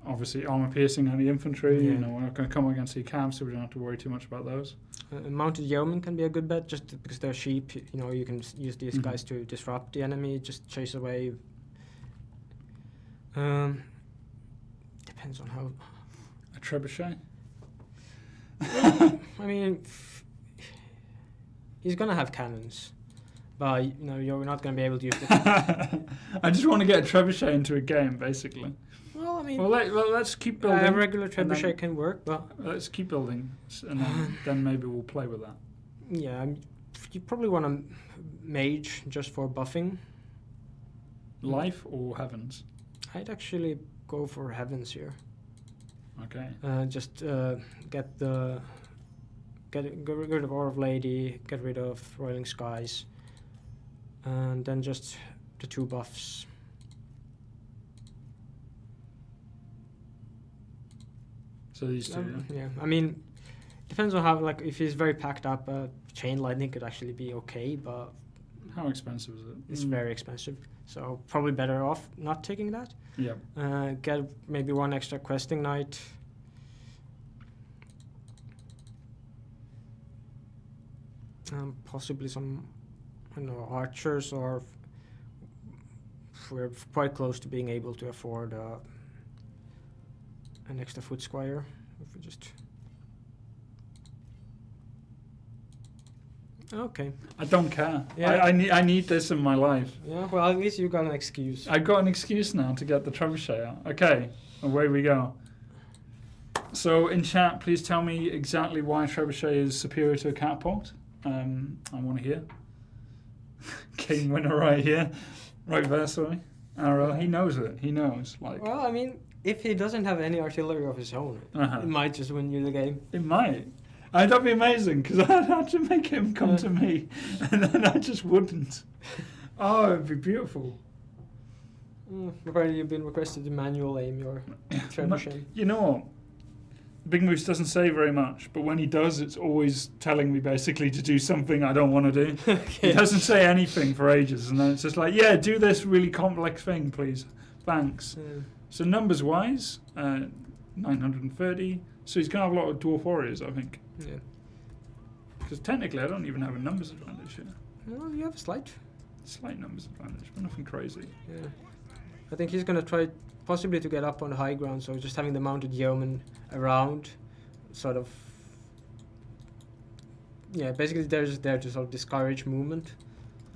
Obviously, armor piercing and the infantry. Yeah. We're not going to come against the cabs, so we don't have to worry too much about those. Mounted yeomen can be a good bet, just because they're cheap. You can use these guys to disrupt the enemy, just chase away. Depends on how. A trebuchet? I mean, he's gonna have cannons, but you're not gonna be able to use it. I just want to get a trebuchet into a game, basically. Well, I mean, let's keep building. a regular trebuchet can work, but Let's keep building, and then maybe we'll play with that. yeah, you probably want a mage just for buffing. Life or heavens? I'd actually go for heavens here. Okay. Just get rid of Aura of Lady, get rid of Roiling Skies, and then just the 2 buffs. So these two. Yeah, I mean, depends on how. Like, if he's very packed up, Chain Lightning could actually be okay, but How expensive is it? it's very expensive. So probably better off not taking that. Yeah. Get maybe 1 extra questing knight. Possibly some, archers, or we're quite close to being able to afford an extra foot squire. If we just. Okay. I don't care. Yeah. I need this in my life. Yeah. Well, at least you got an excuse. I've got an excuse now to get the trebuchet out. Okay, away we go. So in chat, please tell me exactly why trebuchet is superior to a catapult. I want to hear. Game winner right here, right there. Sorry, Arrow. He knows it. He knows. Well, I mean, if he doesn't have any artillery of his own, it might just win you the game. It might. That'd be amazing, because I'd have to make him come to me, and then I just wouldn't. Oh, it'd be beautiful. Apparently you've been requested to manual aim your trebuchet. You know what? Big Moose doesn't say very much, but when he does, it's always telling me basically to do something I don't want to do. Okay. He doesn't say anything for ages, and then it's just like, yeah, do this really complex thing, please. Thanks. So numbers-wise, 930. So he's going to have a lot of dwarf warriors, I think. Yeah. Because technically, I don't even have a numbers advantage here. Well, you have a slight Numbers advantage, but nothing crazy. Yeah. I think he's going to try possibly to get up on the high ground, so just having the mounted yeoman around, sort of. Yeah, basically they're just there to sort of discourage movement.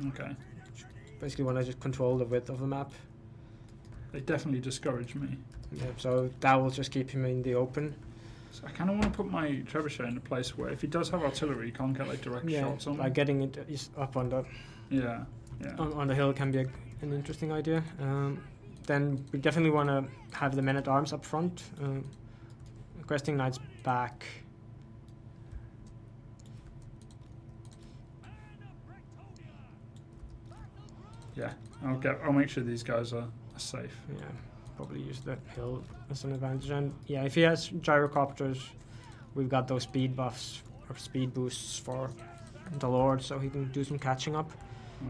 Okay. Basically want to just control the width of the map. They definitely discourage me. Yeah, so that will just keep him in the open. So I kind of want to put my trebuchet in a place where if he does have artillery, you can't get like direct shots on him. like getting it is up on the on the hill can be an interesting idea. Then we definitely want to have the men at arms up front. Questing knights back. Yeah, I'll make sure these guys are safe. Yeah, probably use the hill as an advantage. And yeah, if he has gyrocopters, we've got those speed buffs or speed boosts for the Lord, so he can do some catching up.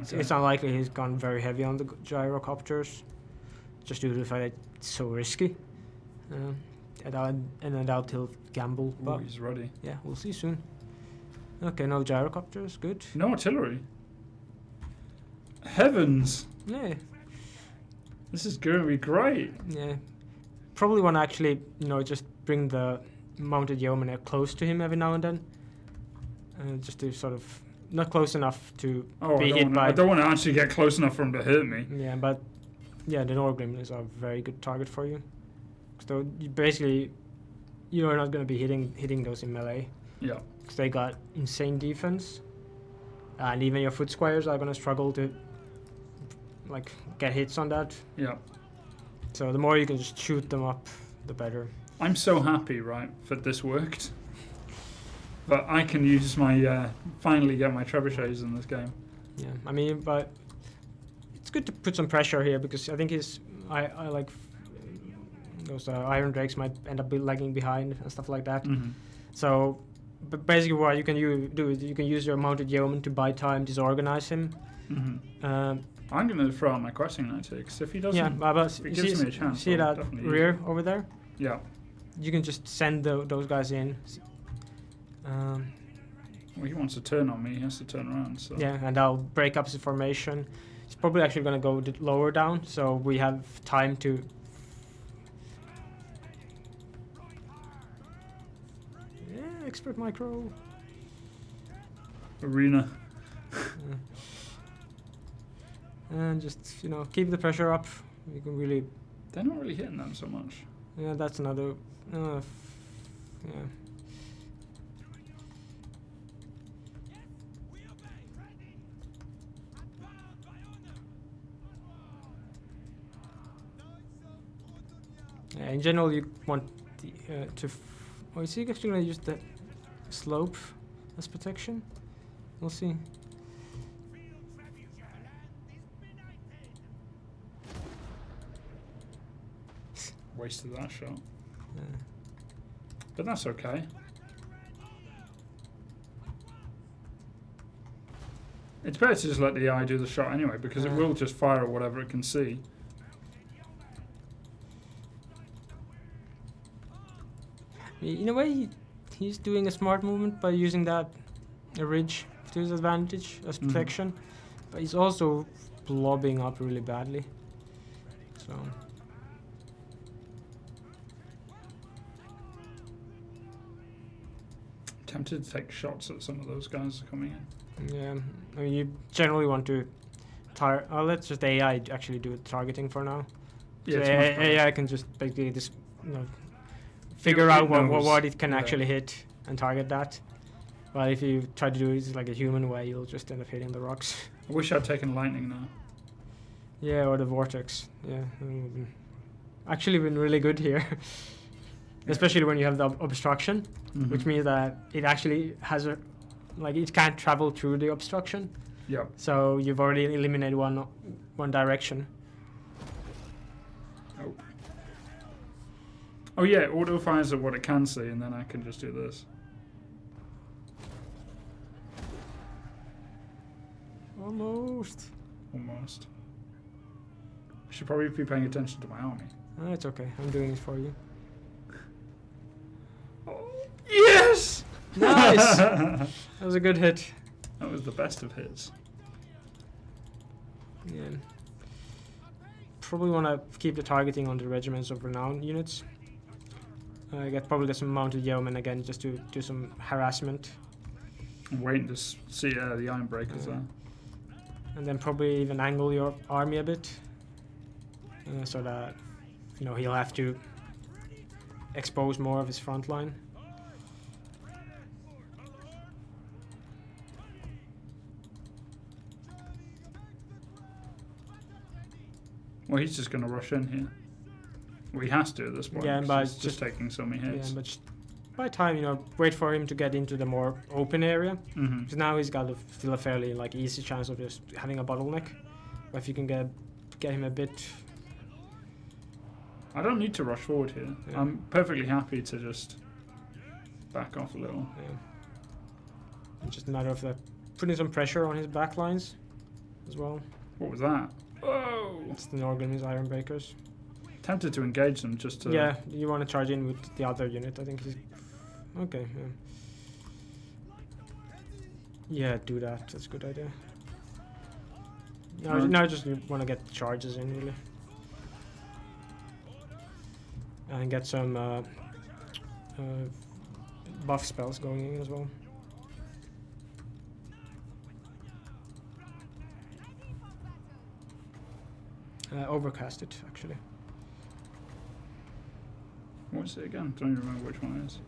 Okay. It's unlikely he's gone very heavy on the gyrocopters, just due to the fact that it's so risky. And an out-tilt gamble. Ooh, But he's ready. yeah, we'll see soon. Okay, no gyrocopters, good. No artillery. Heavens! Yeah, This is going to be great. yeah. Probably want to actually, just bring the mounted yeoman close to him every now and then. Just to sort of, not close enough to be hit by... I don't want to actually get close enough for him to hurt me. Yeah, but yeah, the Norgrim is a very good target for you. So you're not going to be hitting those in melee. Yeah. Because they got insane defense. And even your foot squires are going to struggle to get hits on that. Yeah. So the more you can just shoot them up, the better. I'm so happy, right, that this worked. But I can use my, finally get my trebuchets in this game. Yeah, I mean, but it's good to put some pressure here because I think I like those Iron Drakes might end up lagging behind and stuff like that. Mm-hmm. So, but basically what you can do is you can use your mounted yeoman to buy time, disorganize him. Mm-hmm. I'm going to throw out my questing knight here, because if he doesn't, Yeah, but if he gives me a chance, see I'll that definitely use rear it. over there? Yeah. You can just send those guys in. Well, he wants to turn on me, he has to turn around, so... Yeah, and I'll break up his formation. It's probably actually going to go lower down, so we have time to... Yeah, expert micro. Arena. And just, keep the pressure up. You can really... They're not really hitting them so much. Yeah, that's another... yeah. Yeah, in general, you want to... Oh, is he actually going to use the slope as protection? We'll see. Wasted that shot. Yeah. But that's okay. It's better to just let the eye do the shot anyway, because it will just fire at whatever it can see. In a way, he's doing a smart movement by using that ridge to his advantage as protection, but he's also blobbing up really badly. So... Tempted to take shots at some of those guys coming in. Yeah, I mean, you generally want to let's just AI actually do targeting for now. Yeah, So it's much better. AI can just basically just figure out what it can Yeah. actually hit and target that. But if you try to do it like a human way, you'll just end up hitting the rocks. I wish I'd taken lightning now. Yeah, or the vortex. Yeah, actually been really good here. Especially when you have the obstruction, which means that it actually has it can't travel through the obstruction. Yeah. So you've already eliminated one direction. Oh. Oh yeah, it auto fires at what it can see, and then I can just do this. Almost. Almost. I should probably be paying attention to my army. Oh, it's okay. I'm doing it for you. Yes! Nice! That was a good hit. That was the best of hits. Yeah. Probably want to keep the targeting on the regiments of renown units. Probably get some mounted yeomen again just to do some harassment. I'm waiting to see the iron breakers there. And then probably even angle your army a bit. So that he'll have to expose more of his front line. Well, he's just going to rush in here. Well, he has to at this point. Yeah, 'cause but he's just taking so many hits. Yeah, but by time, wait for him to get into the more open area. Mm-hmm. Because now he's got still a fairly easy chance of just having a bottleneck. But if you can get him a bit. I don't need to rush forward here. Yeah. I'm perfectly happy to just back off a little. Yeah. It's just a matter of putting some pressure on his back lines as well. What was that? Whoa! It's the Norgrim's Iron Breakers. Tempted to engage them just to... Yeah, you want to charge in with the other unit. I think he's... Okay, yeah. Yeah, do that. That's a good idea. Now I just want to get the charges in, really. And get some buff spells going in as well. Overcast it, actually. What's it again? Don't even remember which one it is.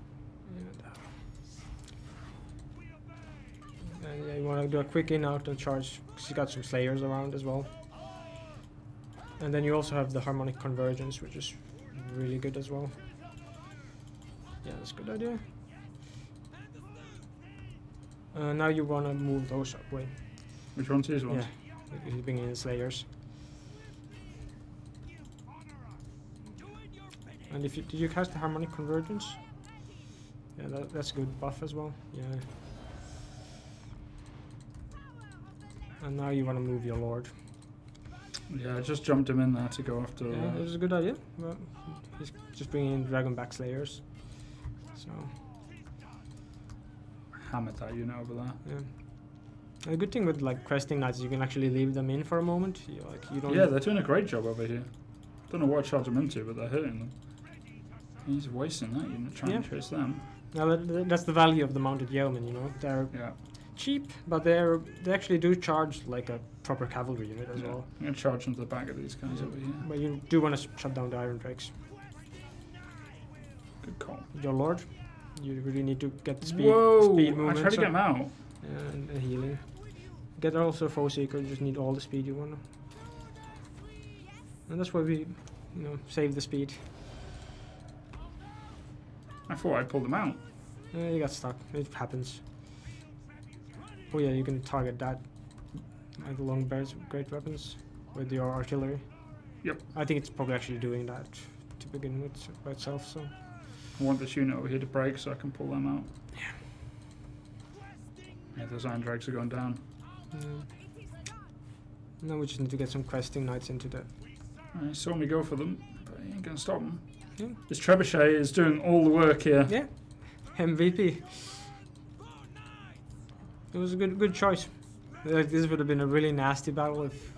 And yeah, you want to do a quick in-out and charge, because you got some Slayers around as well. And then you also have the Harmonic Convergence, which is really good as well. Yeah, that's a good idea. Now you want to move those up way. Which one's his ones? Yeah, because he's bringing in Slayers. And did you cast the Harmonic Convergence? Yeah, that's a good buff as well. Yeah. And now you want to move your Lord. Yeah, I just jumped him in there to go after... Yeah, it was a good idea. Well, he's just bringing in Dragonback Slayers. So... Hammered that unit over there. Yeah. And the good thing with questing knights is you can actually leave them in for a moment. You don't. Yeah, they're doing a great job over here. Don't know what I charge them into, but they're hitting them. He's wasting that unit trying to chase them. Now that's the value of the mounted yeomen. They're cheap, but they actually do charge like a proper cavalry unit as well. I'm gonna charge into the back of these guys over here. But you do want to shut down the Iron Drakes. Good call. Your Lord, you really need to get the speed movement. I tried to get him out. And healing. Get also Foe Seeker. You just need all the speed you want. And that's why we, save the speed. I thought I pulled him out. You got stuck. It happens. Oh yeah, you can target that. Like the long bears, great weapons with your artillery. Yep. I think it's probably actually doing that to begin with by itself. So. I want this unit over here to break so I can pull them out. Yeah, those Iron Drakes are going down. Now we just need to get some questing knights into that. He saw me go for them, but he ain't gonna stop them. Yeah. This trebuchet is doing all the work here. Yeah, MVP. It was a good choice. This would have been a really nasty battle if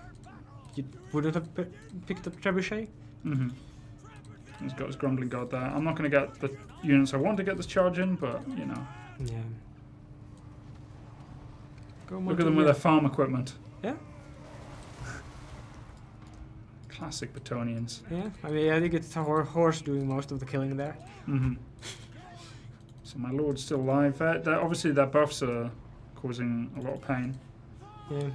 you wouldn't have picked up trebuchet. Mm-hmm. He's got his Grumbling God there. I'm not going to get the units I want to get this charge in, but, Yeah. Look at them with their farm equipment. Yeah. Classic Bretonnians. Yeah, I think it's a horse doing most of the killing there. Mm-hmm. So my Lord's still alive. Obviously their buffs are causing a lot of pain. Yeah.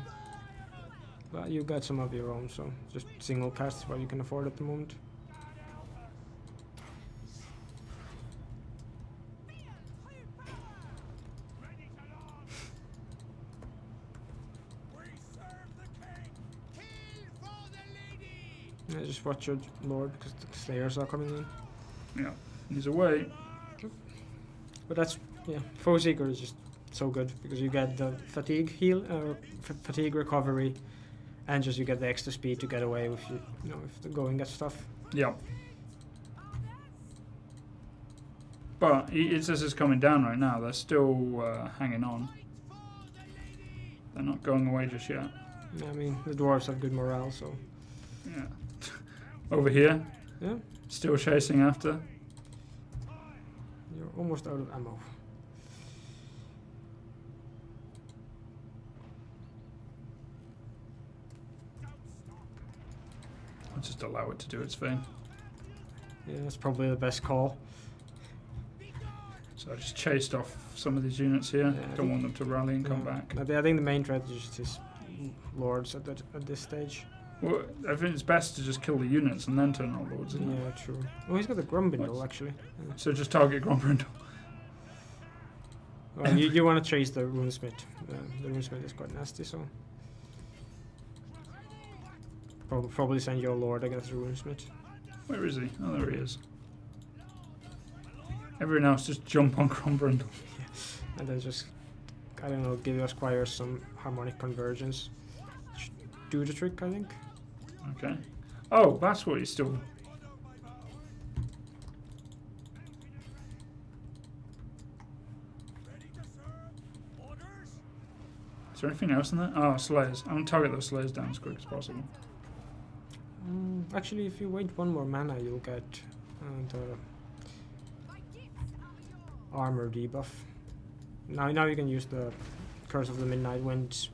But you've got some of your own, so just single casts what you can afford at the moment. Yeah, just watch your Lord because the Slayers are coming in. Yeah, he's away. But that's, Foe Seeker is just so good because you get the fatigue heal, fatigue recovery, and just you get the extra speed to get away if if the going gets tough. Yeah. But it's as it's coming down right now. They're still hanging on. They're not going away just yet. I mean, the dwarves have good morale, so. Yeah. Over here. Yeah. Still chasing after. You're almost out of ammo. I'll just allow it to do its thing. Yeah, that's probably the best call. So I just chased off some of these units here. Don't want them to rally and come back. I think the main threat is just his lords at this stage. Well, I think it's best to just kill the units and then turn on lords, isn't it? Yeah, true. Oh, he's got the Grumbindle, actually. So just target Grombrindle. Well, you want to chase the Runesmith. The Runesmith is quite nasty, so... Probably send your Lord against the Runesmith. Where is he? Oh, there he is. Everyone else just jump on Grombrindle. And then just, I don't know, give your squires some harmonic convergence. Do the trick, I think. Okay. Oh, that's what he's still... Is there anything else in there? Oh, Slayers. I'm going to target those Slayers down as quick as possible. Actually, if you wait one more mana, you'll get the armor debuff. Now you can use the Curse of the Midnight Winds.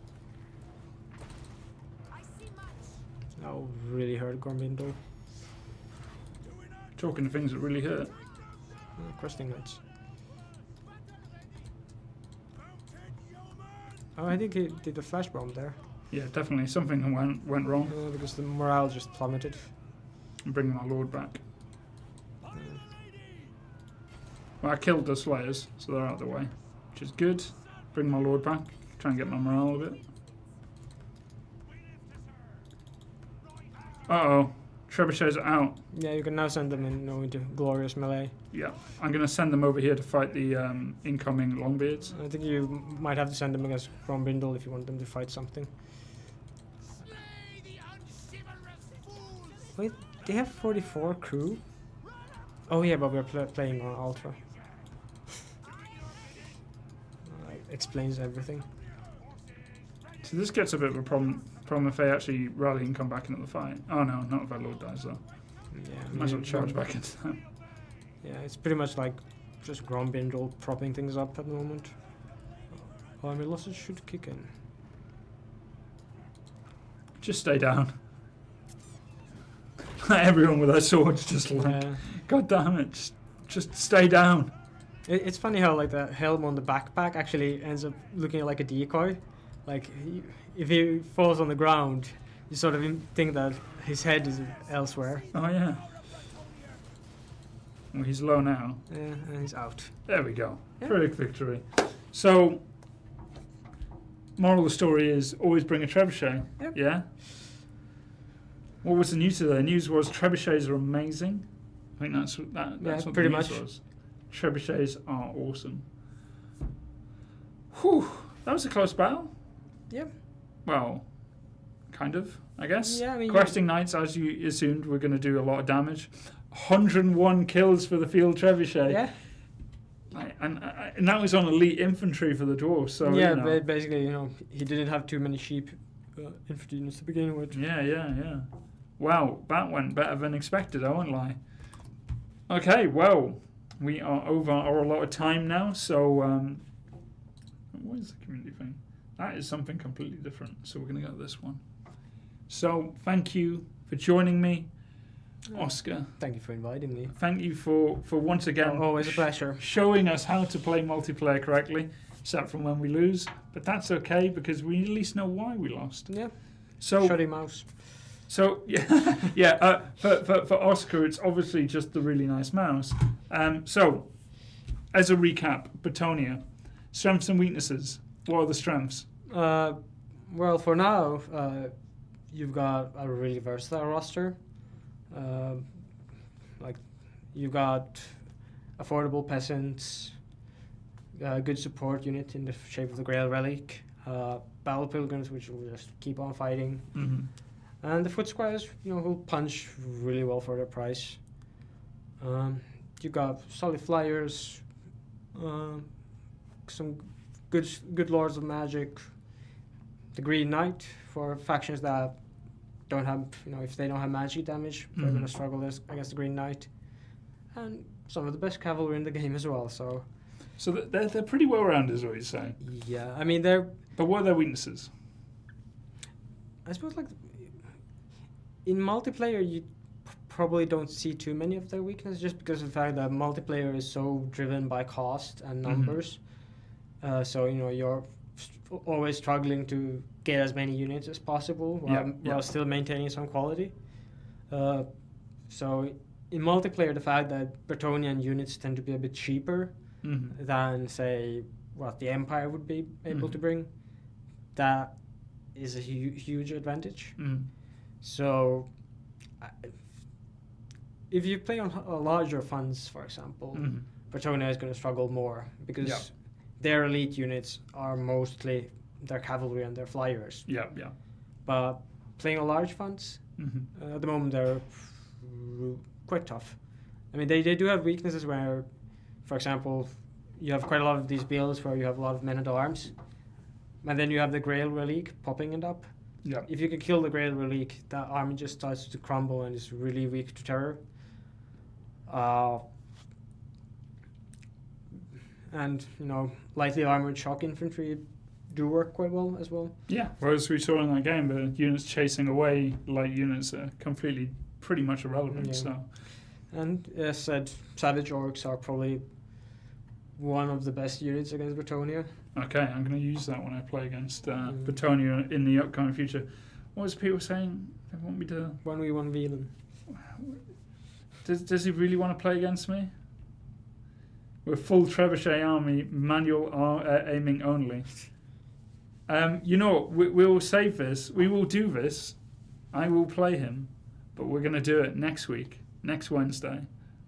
That'll really hurt Gormindel. Talking to things that really hurt. Questing Knights. Oh, I think he did a flash bomb there. Yeah, definitely. Something went wrong. Because the morale just plummeted. I'm bringing my Lord back. Well, I killed the Slayers, so they're out of the way, which is good. Bring my Lord back. Try and get my morale a bit. Uh-oh. Trebuchets are out. Yeah, you can now send them into glorious melee. Yeah. I'm going to send them over here to fight the incoming Longbeards. I think you might have to send them against Grombindle if you want them to fight something. Wait, they have 44 crew? Oh yeah, but we're playing on Ultra. Explains everything. So this gets a bit of a problem if they actually rally and come back into the fight. Oh no, not if our Lord dies though. Yeah, Might as well charge back into them. Yeah, it's pretty much like just Grombindle propping things up at the moment. Oh, I mean, losses should kick in. Just stay down. Everyone with their swords just like, God damn it, just stay down. It's funny how like the helm on the backpack actually ends up looking like a decoy. Like if he falls on the ground, you sort of think that his head is elsewhere. Oh yeah. Well, he's low now. Yeah, and he's out. There we go. Yeah. Big victory. So, moral of the story is always bring a trebuchet. Yep. Yeah? What was the news today? The news was trebuchets are amazing. I think that's what pretty the news much. was. Trebuchets are awesome. Whew. That was a close battle. Yep. Well, kind of, I guess. Yeah, I mean, Questing Knights, as you assumed, were going to do a lot of damage. 101 kills for the field trebuchet. Yeah. And that was on elite infantry for the dwarves. So yeah, you know. basically, he didn't have too many sheep infantry units to begin with. Yeah. Wow, that went better than expected, I won't lie. Okay, well, we are over our allotted time now, so what is the community thing? That is something completely different, so we're going to go to this one. So, thank you for joining me, Oscar. Thank you for inviting me. Thank you for once again Always a pleasure. showing us how to play multiplayer correctly, except from when we lose. But that's okay, because we at least know why we lost. Yeah. So, Shoddy mouse. So yeah, for Oscar, it's obviously just the really nice mouse. So, as a recap, Bretonnia, strengths and weaknesses. What are the strengths? Well, for now, you've got a really versatile roster. Like, you've got affordable peasants, good support unit in the shape of the Grail Relic, battle pilgrims, which will just keep on fighting. Mm-hmm. And the foot squires, who'll punch really well for their price. You got solid flyers, some good lords of magic. The Green Knight for factions that don't have, if they don't have magic damage, they're Mhm. gonna struggle against the Green Knight. And some of the best cavalry in the game as well. So they're pretty well rounded, is what you're saying. yeah, I mean they're. But what are their weaknesses? I suppose like in multiplayer you probably don't see too many of their weaknesses just because of the fact that multiplayer is so driven by cost and numbers. So your always struggling to get as many units as possible while still maintaining some quality. So in multiplayer, the fact that Bretonian units tend to be a bit cheaper than, say, what the Empire would be able to bring, that is a huge advantage. So if you play on larger funds, for example, Bretonnia is going to struggle more because their elite units are mostly their cavalry and their flyers. But playing on large funds, at the moment they're quite tough. I mean, they do have weaknesses where, for example, you have quite a lot of these builds where you have a lot of men-at-arms, and then you have the Grail Relic popping it up. If you can kill the Grail Relic, that army just starts to crumble and is really weak to terror. And, lightly armored shock infantry do work quite well as well. Yeah, whereas we saw in that game, the units chasing away light units are completely pretty much irrelevant. So, and as said, Savage Orcs are probably one of the best units against Bretonnia. Okay, I'm going to use that when I play against Bretonnia in the upcoming future. What was people saying? They want me to 1v1 Velan. Does he really want to play against me? We're full Trebuchet army, manual aiming only. We will save this. We will do this. I will play him, but we're going to do it next week, next Wednesday.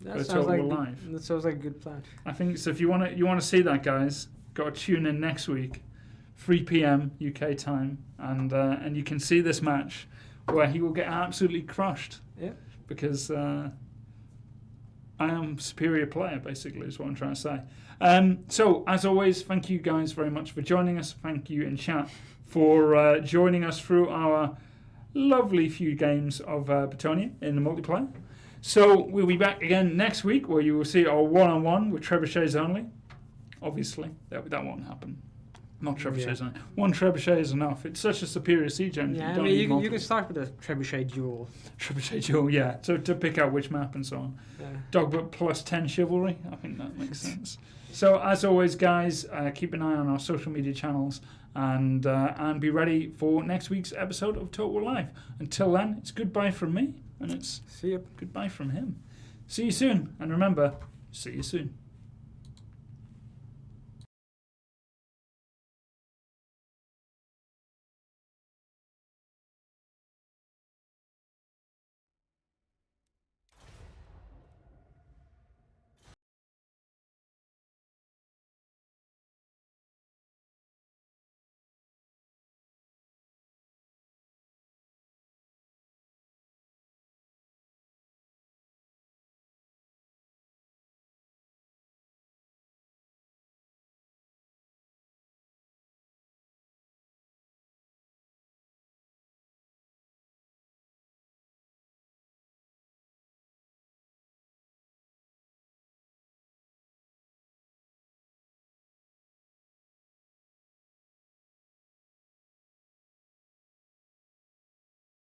That sounds like a good plan. I think so. If you want to see that, guys, got to tune in next week, 3 p.m. UK time, and you can see this match where he will get absolutely crushed. Yeah. Because I am superior player, basically, is what I'm trying to say. So, as always, thank you guys very much for joining us. Thank you in chat for joining us through our lovely few games of Bretonnia in the multiplayer. So, we'll be back again next week where you will see our one-on-one with trebuchets only. Obviously, that won't happen. Not trebuchets only. One trebuchet is enough. It's such a superior siege engine. Yeah, you can start with a trebuchet duel. Trebuchet duel, yeah. So to pick out which map and so on. Yeah. Dogbook plus 10 chivalry. I think that makes sense. So as always, guys, keep an eye on our social media channels and be ready for next week's episode of Total Live. Until then, it's goodbye from me and it's see you. Goodbye from him. See you soon, and remember, see you soon.